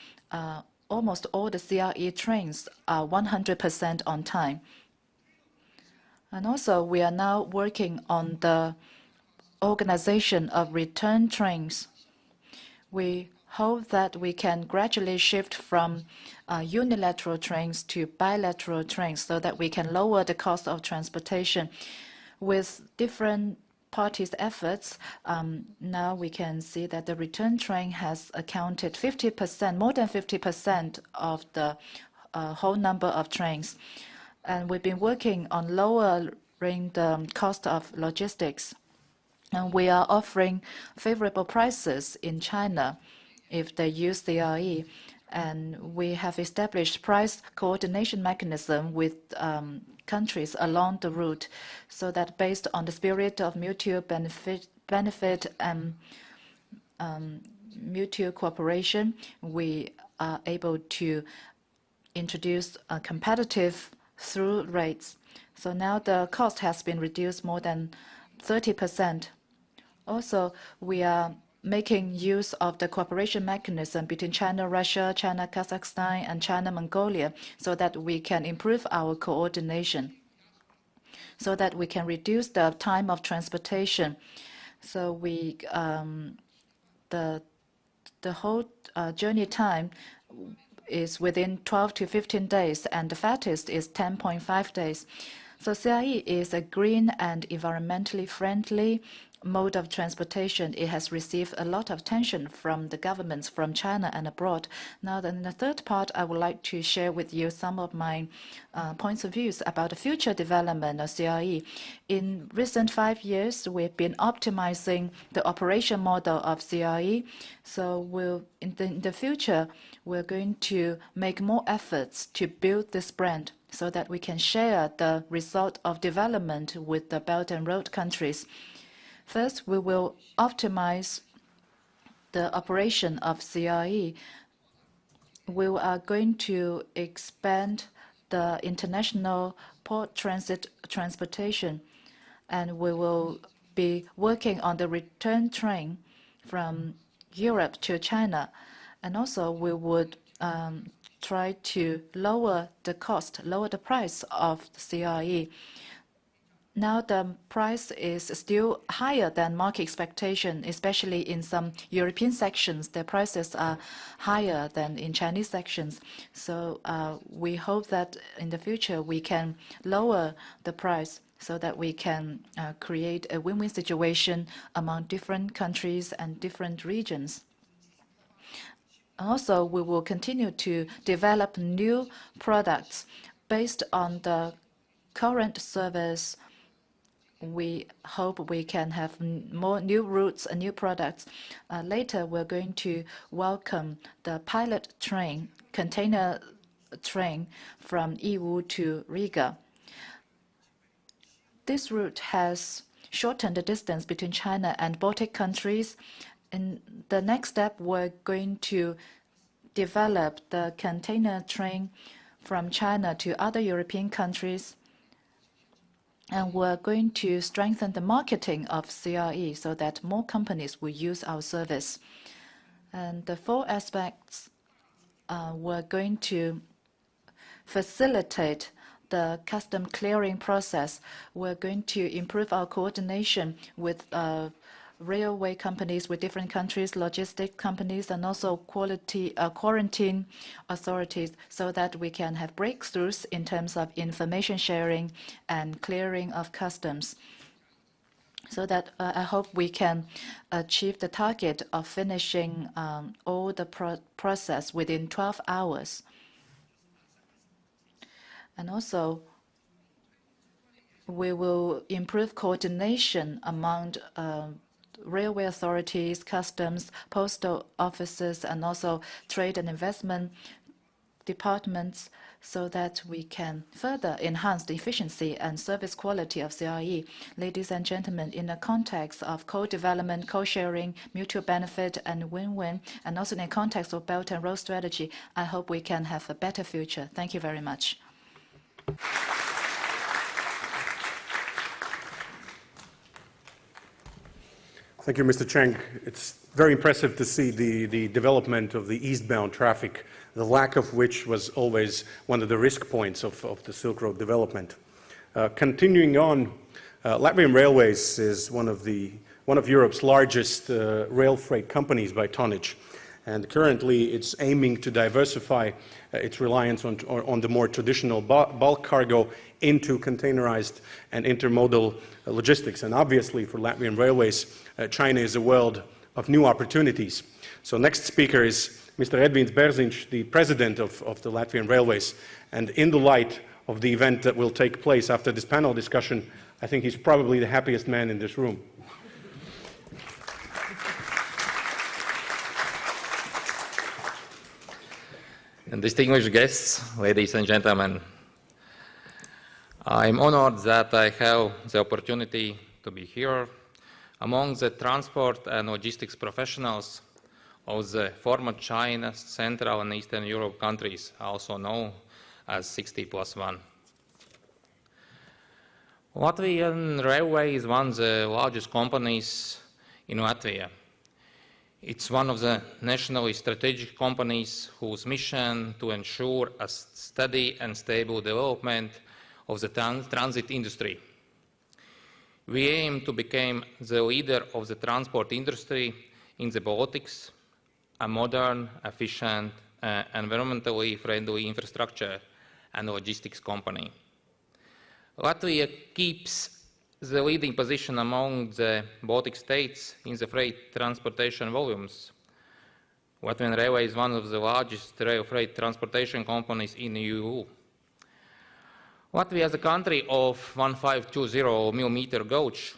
almost all the CRE trains are 100% on time. And also, we are now working on the organization of return trains. We hope that we can gradually shift from unilateral trains to bilateral trains so that we can lower the cost of transportation. With different parties' efforts, now we can see that the return train has accounted 50%, more than 50% of the whole number of trains. And we've been working on lowering the cost of logistics. And we are offering favorable prices in China if they use CRE. And we have established price coordination mechanism with countries along the route so that based on the spirit of mutual benefit and mutual cooperation, we are able to introduce competitive through rates. So now the cost has been reduced more than 30%. Also, we are making use of the cooperation mechanism between China, Russia, China, Kazakhstan, and China, Mongolia, so that we can improve our coordination, so that we can reduce the time of transportation. So we, the whole journey time is within 12 to 15 days, and the fastest is 10.5 days. So CRE is a green and environmentally friendly mode of transportation. It has received a lot of attention from the governments from China and abroad. Now, in the third part, I would like to share with you some of my points of views about the future development of CRE. In recent 5 years, we've been optimizing the operation model of CRE. So in the future, we're going to make more efforts to build this brand. so that we can share the result of development with the Belt and Road countries. First, we will optimize the operation of CRE. We are going to expand the international port transportation, and we will be working on the return train from Europe to China. And also, we would try to lower the cost, lower the price of CRE. Now the price is still higher than market expectation, especially in some European sections. The prices are higher than in Chinese sections. So we hope that in the future we can lower the price so that we can create a win-win situation among different countries and different regions. Also, we will continue to develop new products based on the current service. We hope we can have more new routes and new products. Later, we're going to welcome the pilot train, container train from Yiwu to Riga. This route has shortened the distance between China and Baltic countries. In the next step, we're going to develop the container train from China to other European countries. And we're going to strengthen the marketing of CRE so that more companies will use our service. And the four aspects, we're going to facilitate the custom clearing process. We're going to improve our coordination with railway companies with different countries, logistic companies, and also quarantine authorities, so that we can have breakthroughs in terms of information sharing and clearing of customs. So that I hope we can achieve the target of finishing all the process within 12 hours. And also, we will improve coordination among railway authorities, customs, postal offices, and also trade and investment departments, so that we can further enhance the efficiency and service quality of CRE. Ladies and gentlemen, in the context of co-development, co-sharing, mutual benefit, and win-win, and also in the context of Belt and Road strategy, I hope we can have a better future. Thank you very much. Thank you, Mr. Cheng. It's very impressive to see the development of the eastbound traffic, the lack of which was always one of the risk points of the Silk Road development. Continuing on, Latvian Railways is one of Europe's largest rail freight companies by tonnage. And currently, it's aiming to diversify its reliance on the more traditional bulk cargo into containerized and intermodal logistics. And obviously, for Latvian Railways, China is a world of new opportunities. So next speaker is Mr. Edvīns Bērziņš, the president of the Latvian Railways. And in the light of the event that will take place after this panel discussion, I think he's probably the happiest man in this room. And distinguished guests, ladies and gentlemen, I'm honored that I have the opportunity to be here among the transport and logistics professionals of the former China, Central and Eastern Europe countries, also known as 60+1. Latvian Railway is one of the largest companies in Latvia. It's one of the nationally strategic companies whose mission to ensure a steady and stable development of the transit industry. We aim to become the leader of the transport industry in the Baltics, a modern, efficient, environmentally friendly infrastructure and logistics company. Latvia keeps the leading position among the Baltic states in the freight transportation volumes. Latvian Railway is one of the largest rail freight transportation companies in the EU. Latvia, as a country of 1520mm gauge,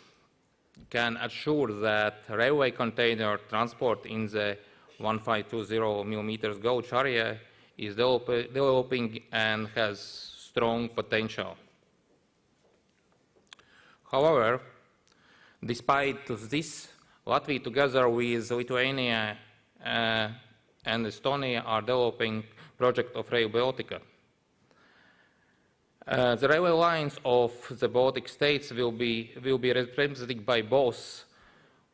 can assure that railway container transport in the 1520mm gauge area is developing and has strong potential. However, despite this, Latvia, together with Lithuania and Estonia, are developing project of Rail Baltica. The railway lines of the Baltic states will be represented by both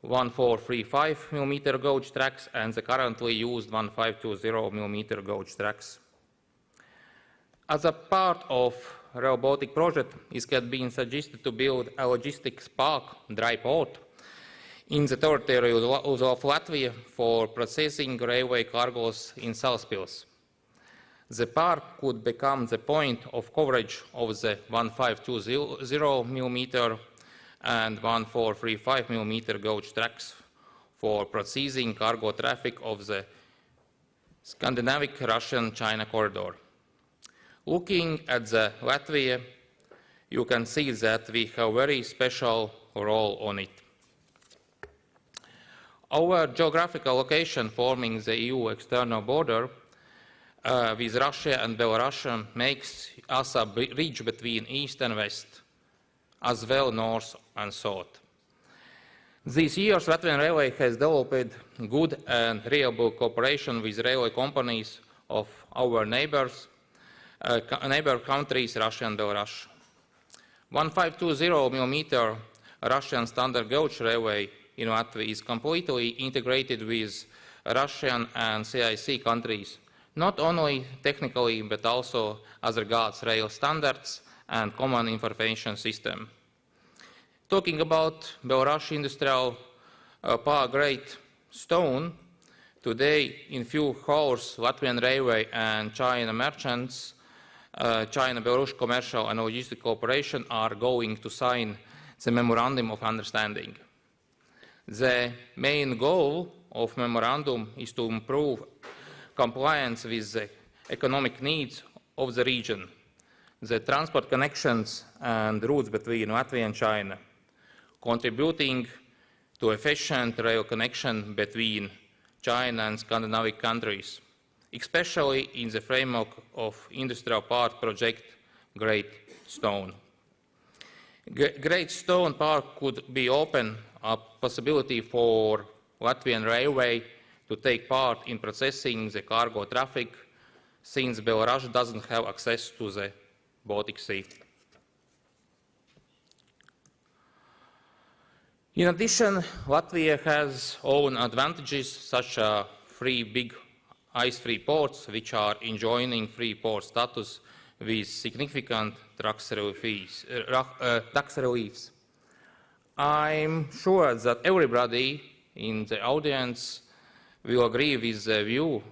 1435 mm gauge tracks and the currently used 1520 mm gauge tracks. As a part of Rail Baltic project, it has been suggested to build a logistics park, dry port, in the territory of Latvia for processing railway cargoes in Salaspils. The park could become the point of coverage of the 1520 mm and 1435 mm gauge tracks for processing cargo traffic of the Scandinavian Russian-China corridor. Looking at the Latvia, you can see that we have a very special role on it. Our geographical location forming the EU external border with Russia and Belarus makes us a bridge between East and West, as well North and South. These years, Latvian Railway has developed good and reliable cooperation with railway companies of our neighbor countries, Russia and Belarus. 1520 mm Russian standard gauge railway in Latvia is completely integrated with Russian and CEEC countries, not only technically but also as regards rail standards and common information system. Talking about Belarus industrial power grade stone, today in few hours Latvian Railway and China merchants, China-Belarus Commercial and Logistic Cooperation are going to sign the Memorandum of Understanding. The main goal of memorandum is to improve compliance with the economic needs of the region, the transport connections and routes between Latvia and China, contributing to efficient rail connection between China and Scandinavian countries, especially in the framework of industrial park project Great Stone. Great Stone Park could be open a possibility for Latvian Railway to take part in processing the cargo traffic, since Belarus doesn't have access to the Baltic Sea. In addition, Latvia has own advantages such as three big ice-free ports, which are enjoying free port status with significant tax reliefs. I'm sure that everybody in the audience will agree with the view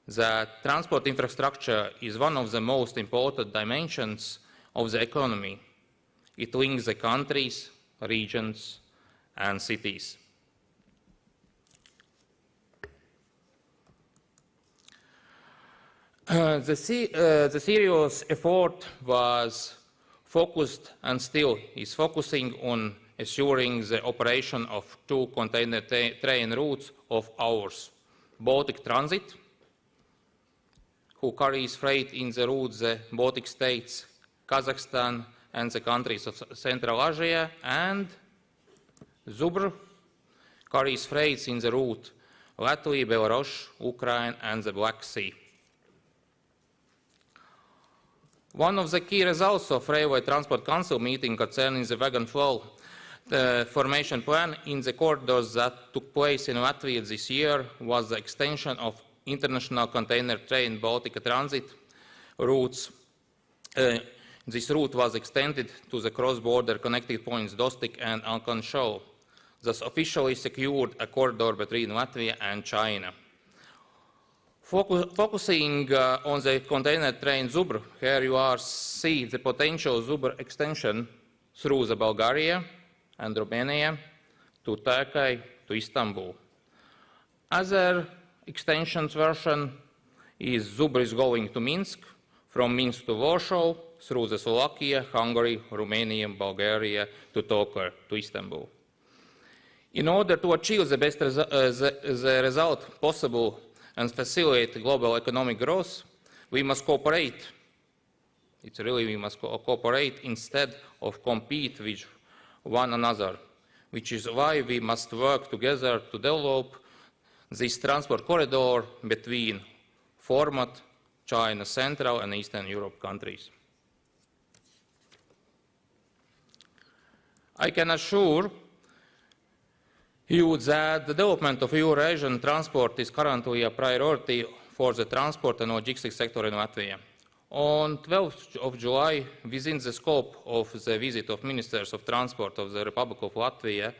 that transport infrastructure is one of the most important dimensions of the economy. It links the countries, regions, and cities. The serious effort was focused and still is focusing on assuring the operation of two container train routes of ours, Baltic Transit, who carries freight in the routes the Baltic states, Kazakhstan, and the countries of Central Asia, and Zubr carries freights in the route Latvia, Belarus, Ukraine, and the Black Sea. One of the key results of Railway Transport Council meeting concerning the wagon flow formation plan in the corridors that took place in Latvia this year was the extension of international container train Baltic Transit routes. This route was extended to the cross-border connected points Dostik and Alkan-Show, thus officially secured a corridor between Latvia and China. Focusing on the container train Zubr, here you see the potential Zubr extension through the Bulgaria and Romania to Turkey to Istanbul. Other extensions version is Zubr is going to Minsk, from Minsk to Warsaw, through the Slovakia, Hungary, Romania, Bulgaria to Tokar to Istanbul. In order to achieve the best result possible and facilitate global economic growth, we must cooperate It's really we must cooperate instead of compete with one another, which is why we must work together to develop this transport corridor between former China, Central and Eastern Europe countries. I can assure you that the development of Eurasian transport is currently a priority for the transport and logistics sector in Latvia. On 12th of July, within the scope of the visit of Ministers of Transport of the Republic of Latvia,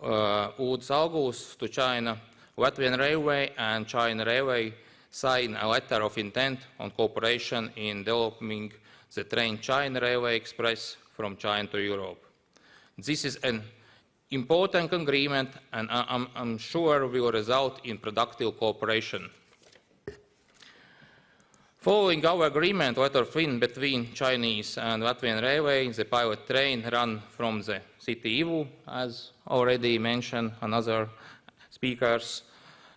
UDS August to China, Latvian Railway and China Railway signed a letter of intent on cooperation in developing the train China Railway Express from China to Europe. This is an important agreement and I'm sure will result in productive cooperation. Following our agreement letter between Chinese and Latvian Railway, the pilot train ran from the city Ivu, as already mentioned another speakers,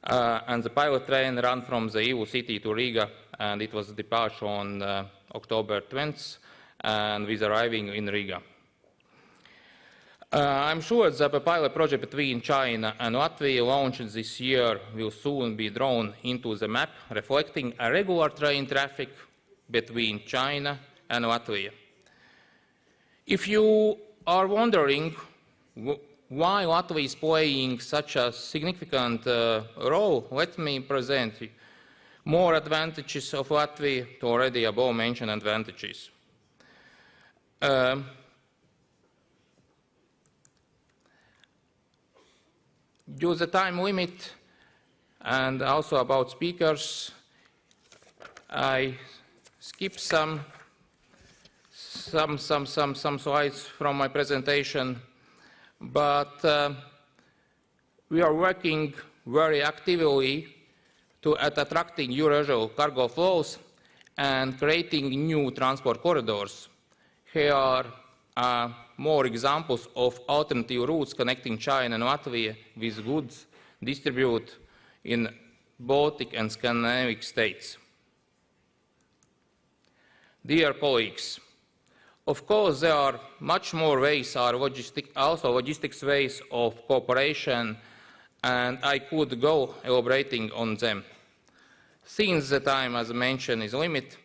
and the pilot train ran from the Ivu city to Riga, and it was departure on October 20th, and with arriving in Riga. I'm sure that the pilot project between China and Latvia launched this year will soon be drawn into the map, reflecting a regular train traffic between China and Latvia. If you are wondering why Latvia is playing such a significant role, let me present more advantages of Latvia to already above mentioned advantages. Due to the time limit and also about speakers, I skip some slides from my presentation, but we are working very actively at attracting Eurasian cargo flows and creating new transport corridors. Here are more examples of alternative routes connecting China and Latvia with goods distributed in Baltic and Scandinavian states. Dear colleagues, of course there are much more ways, also logistics ways of cooperation, and I could go elaborating on them. Since the time, as mentioned, is limited,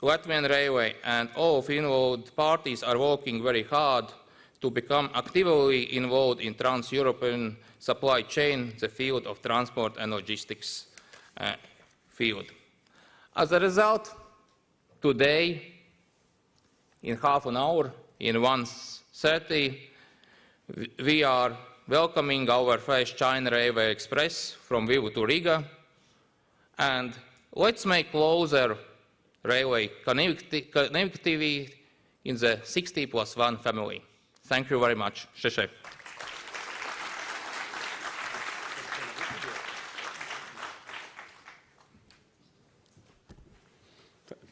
Latvian Railway and all of involved parties are working very hard to become actively involved in trans-European supply chain, the field of transport and logistics field. As a result, today, in half an hour, in 1:30, we are welcoming our first China Railway Express from Vivu to Riga, and let's make closer railway connectivity in the 60+1 family. Thank you very much.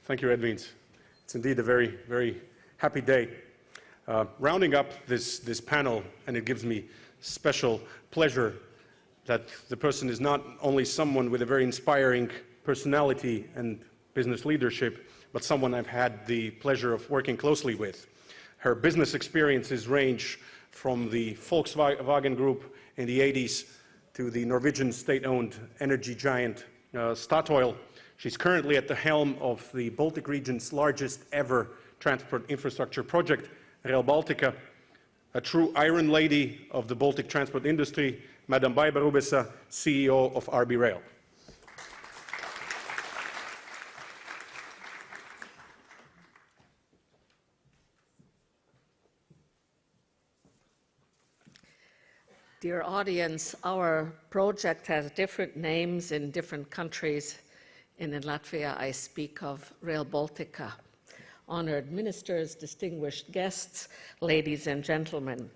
Thank you, Edvins. It's indeed a very, very happy day. Rounding up this panel, and it gives me special pleasure that the person is not only someone with a very inspiring personality and business leadership, but someone I've had the pleasure of working closely with. Her business experiences range from the Volkswagen Group in the 80s to the Norwegian state-owned energy giant Statoil. She's currently at the helm of the Baltic region's largest ever transport infrastructure project, Rail Baltica. A true iron lady of the Baltic transport industry, Madam Baiba Rubesa, CEO of RB Rail. Dear audience, our project has different names in different countries, and in Latvia I speak of Rail Baltica. Honored ministers, distinguished guests, ladies and gentlemen.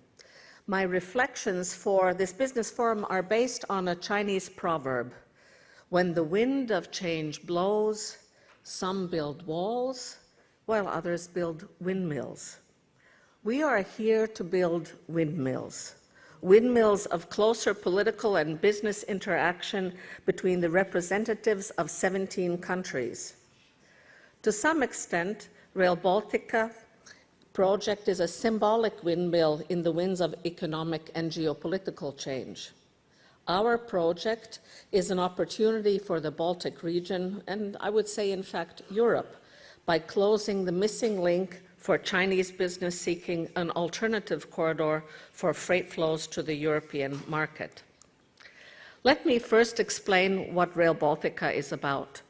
My reflections for this business forum are based on a Chinese proverb. When the wind of change blows, some build walls, while others build windmills. We are here to build windmills. Windmills of closer political and business interaction between the representatives of 17 countries. To some extent, Rail Baltica project is a symbolic windmill in the winds of economic and geopolitical change. Our project is an opportunity for the Baltic region, and I would say, in fact, Europe, by closing the missing link for Chinese business seeking an alternative corridor for freight flows to the European market. Let me first explain what Rail Baltica is about.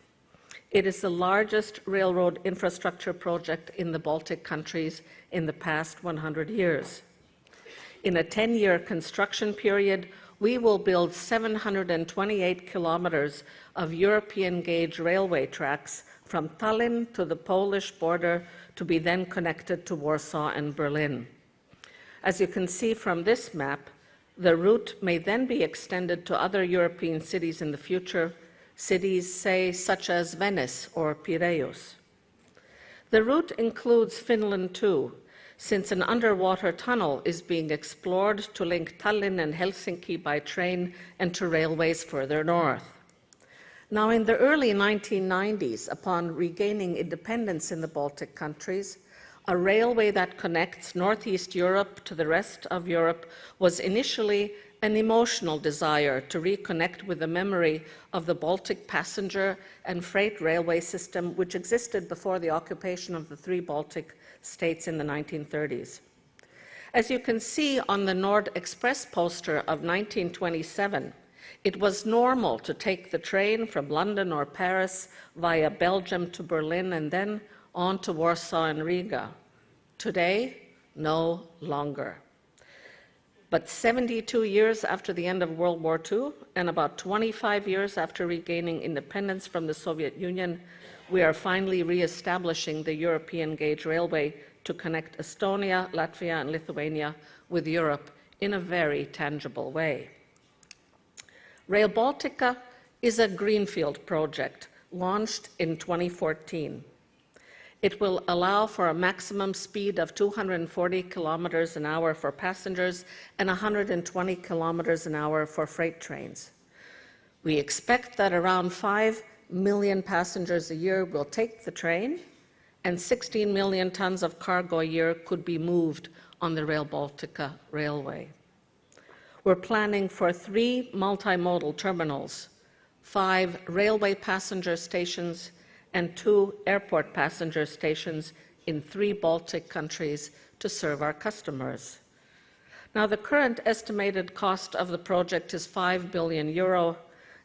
It is the largest railroad infrastructure project in the Baltic countries in the past 100 years. In a 10-year construction period, we will build 728 kilometers of European gauge railway tracks from Tallinn to the Polish border to be then connected to Warsaw and Berlin. As you can see from this map, the route may then be extended to other European cities in the future, cities, say, such as Venice or Piraeus. The route includes Finland too, since an underwater tunnel is being explored to link Tallinn and Helsinki by train and to railways further north. Now, in the early 1990s, upon regaining independence in the Baltic countries, a railway that connects Northeast Europe to the rest of Europe was initially an emotional desire to reconnect with the memory of the Baltic passenger and freight railway system, which existed before the occupation of the three Baltic states in the 1930s. As you can see on the Nord Express poster of 1927, it was normal to take the train from London or Paris via Belgium to Berlin and then on to Warsaw and Riga. Today, no longer. But 72 years after the end of World War II and about 25 years after regaining independence from the Soviet Union, we are finally re-establishing the European gauge railway to connect Estonia, Latvia, and Lithuania with Europe in a very tangible way. Rail Baltica is a greenfield project launched in 2014. It will allow for a maximum speed of 240 kilometers an hour for passengers and 120 kilometers an hour for freight trains. We expect that around 5 million passengers a year will take the train, and 16 million tons of cargo a year could be moved on the Rail Baltica railway. We're planning for 3 multimodal terminals, 5 railway passenger stations, and 2 airport passenger stations in 3 Baltic countries to serve our customers. Now, the current estimated cost of the project is €5 billion,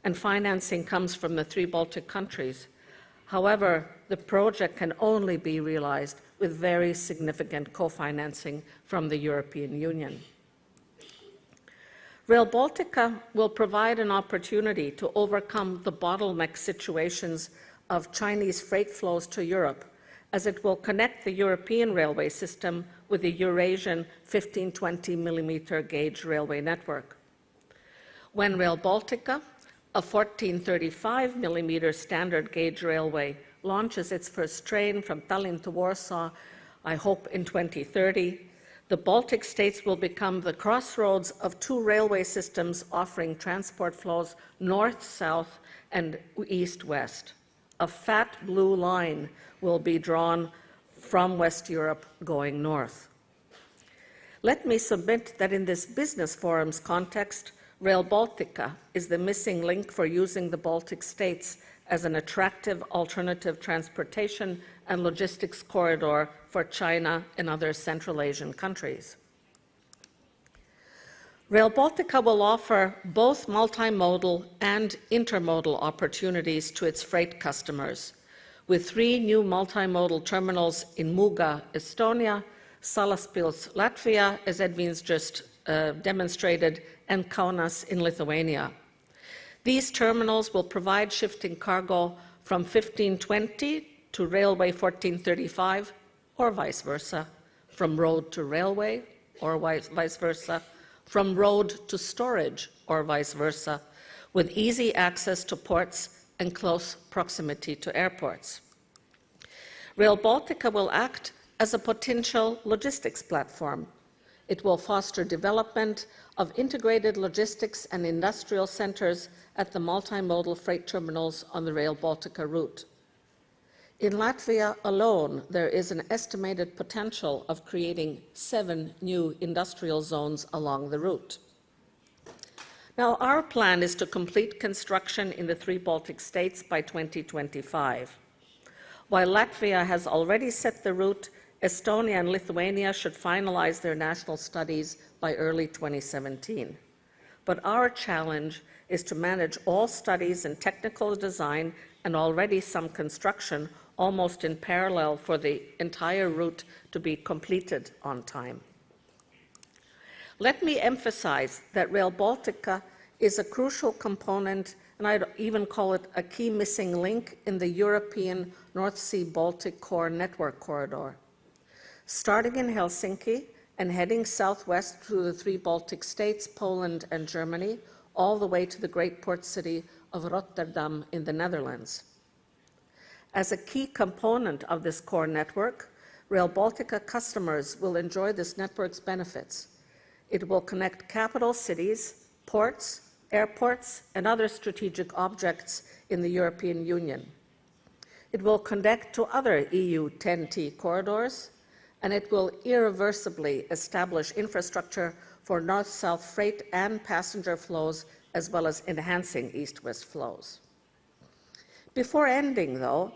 and financing comes from the 3 Baltic countries. However, the project can only be realized with very significant co-financing from the European Union. Rail Baltica will provide an opportunity to overcome the bottleneck situations of Chinese freight flows to Europe, as it will connect the European railway system with the Eurasian 15-20 millimeter gauge railway network. When Rail Baltica, a 1435 millimeter standard gauge railway, launches its first train from Tallinn to Warsaw, I hope in 2030, the Baltic states will become the crossroads of 2 railway systems offering transport flows north-south and east-west. A fat blue line will be drawn from West Europe going north. Let me submit that in this business forum's context, Rail Baltica is the missing link for using the Baltic states as an attractive alternative transportation and logistics corridor for China and other Central Asian countries. Rail Baltica will offer both multimodal and intermodal opportunities to its freight customers, with 3 new multimodal terminals in Muuga, Estonia, Salaspils, Latvia, as Edvin's just demonstrated, and Kaunas in Lithuania. These terminals will provide shifting cargo from 1520 to railway 1435, or vice versa, from road to railway, or vice versa, from road to storage, or vice versa, with easy access to ports and close proximity to airports. Rail Baltica will act as a potential logistics platform. It will foster development of integrated logistics and industrial centers at the multimodal freight terminals on the Rail Baltica route. In Latvia alone, there is an estimated potential of creating 7 new industrial zones along the route. Now, our plan is to complete construction in the 3 Baltic states by 2025. While Latvia has already set the route, Estonia and Lithuania should finalize their national studies by early 2017. But our challenge is to manage all studies and technical design and already some construction almost in parallel for the entire route to be completed on time. Let me emphasize that Rail Baltica is a crucial component, and I'd even call it a key missing link in the European North Sea Baltic Core Network corridor. Starting in Helsinki and heading southwest through the 3 Baltic states, Poland and Germany, all the way to the great port city of Rotterdam in the Netherlands. As a key component of this core network, Rail Baltica customers will enjoy this network's benefits. It will connect capital cities, ports, airports, and other strategic objects in the European Union. It will connect to other EU TEN-T corridors, and it will irreversibly establish infrastructure for north-south freight and passenger flows, as well as enhancing east-west flows. Before ending, though,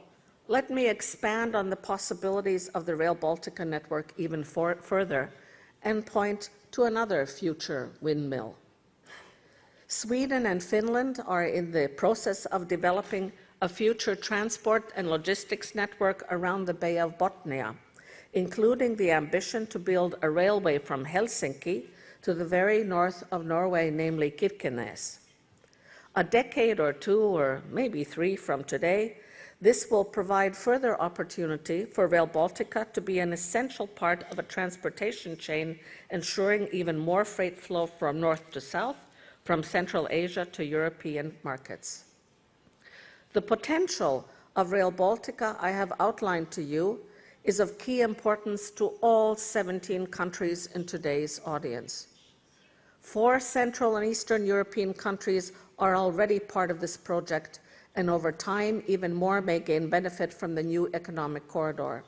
let me expand on the possibilities of the Rail Baltica network even further and point to another future windmill. Sweden and Finland are in the process of developing a future transport and logistics network around the Bay of Bothnia, including the ambition to build a railway from Helsinki to the very north of Norway, namely Kirkenes. A decade or 2, or maybe 3 from today, this will provide further opportunity for Rail Baltica to be an essential part of a transportation chain, ensuring even more freight flow from north to south, from Central Asia to European markets. The potential of Rail Baltica I have outlined to you is of key importance to all 17 countries in today's audience. 4 Central and Eastern European countries are already part of this project, and over time, even more may gain benefit from the new economic corridor.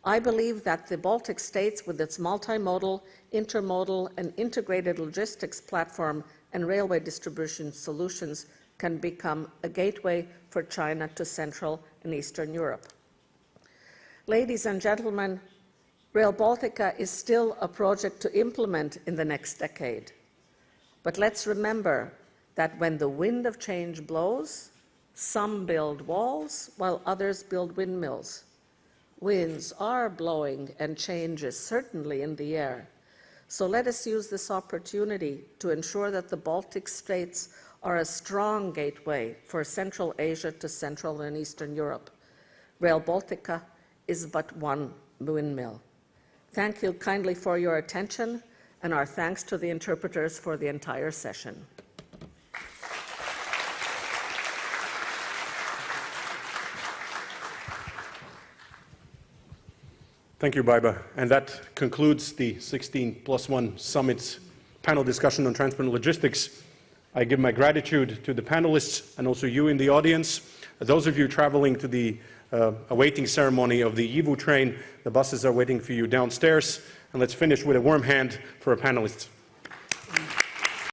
I believe that the Baltic states, with its multimodal, intermodal, and integrated logistics platform and railway distribution solutions, can become a gateway for China to Central and Eastern Europe. Ladies and gentlemen, Rail Baltica is still a project to implement in the next decade. But let's remember that when the wind of change blows, some build walls while others build windmills. Winds are blowing and change is certainly in the air. So let us use this opportunity to ensure that the Baltic states are a strong gateway for Central Asia to Central and Eastern Europe. Rail Baltica is but one windmill. Thank you kindly for your attention, and our thanks to the interpreters for the entire session. Thank you, Baiba. And that concludes the 16+1 Summit's panel discussion on transport and logistics. I give my gratitude to the panelists and also you in the audience. Those of you traveling to the awaiting ceremony of the Yivu train, the buses are waiting for you downstairs. And let's finish with a warm hand for our panelists.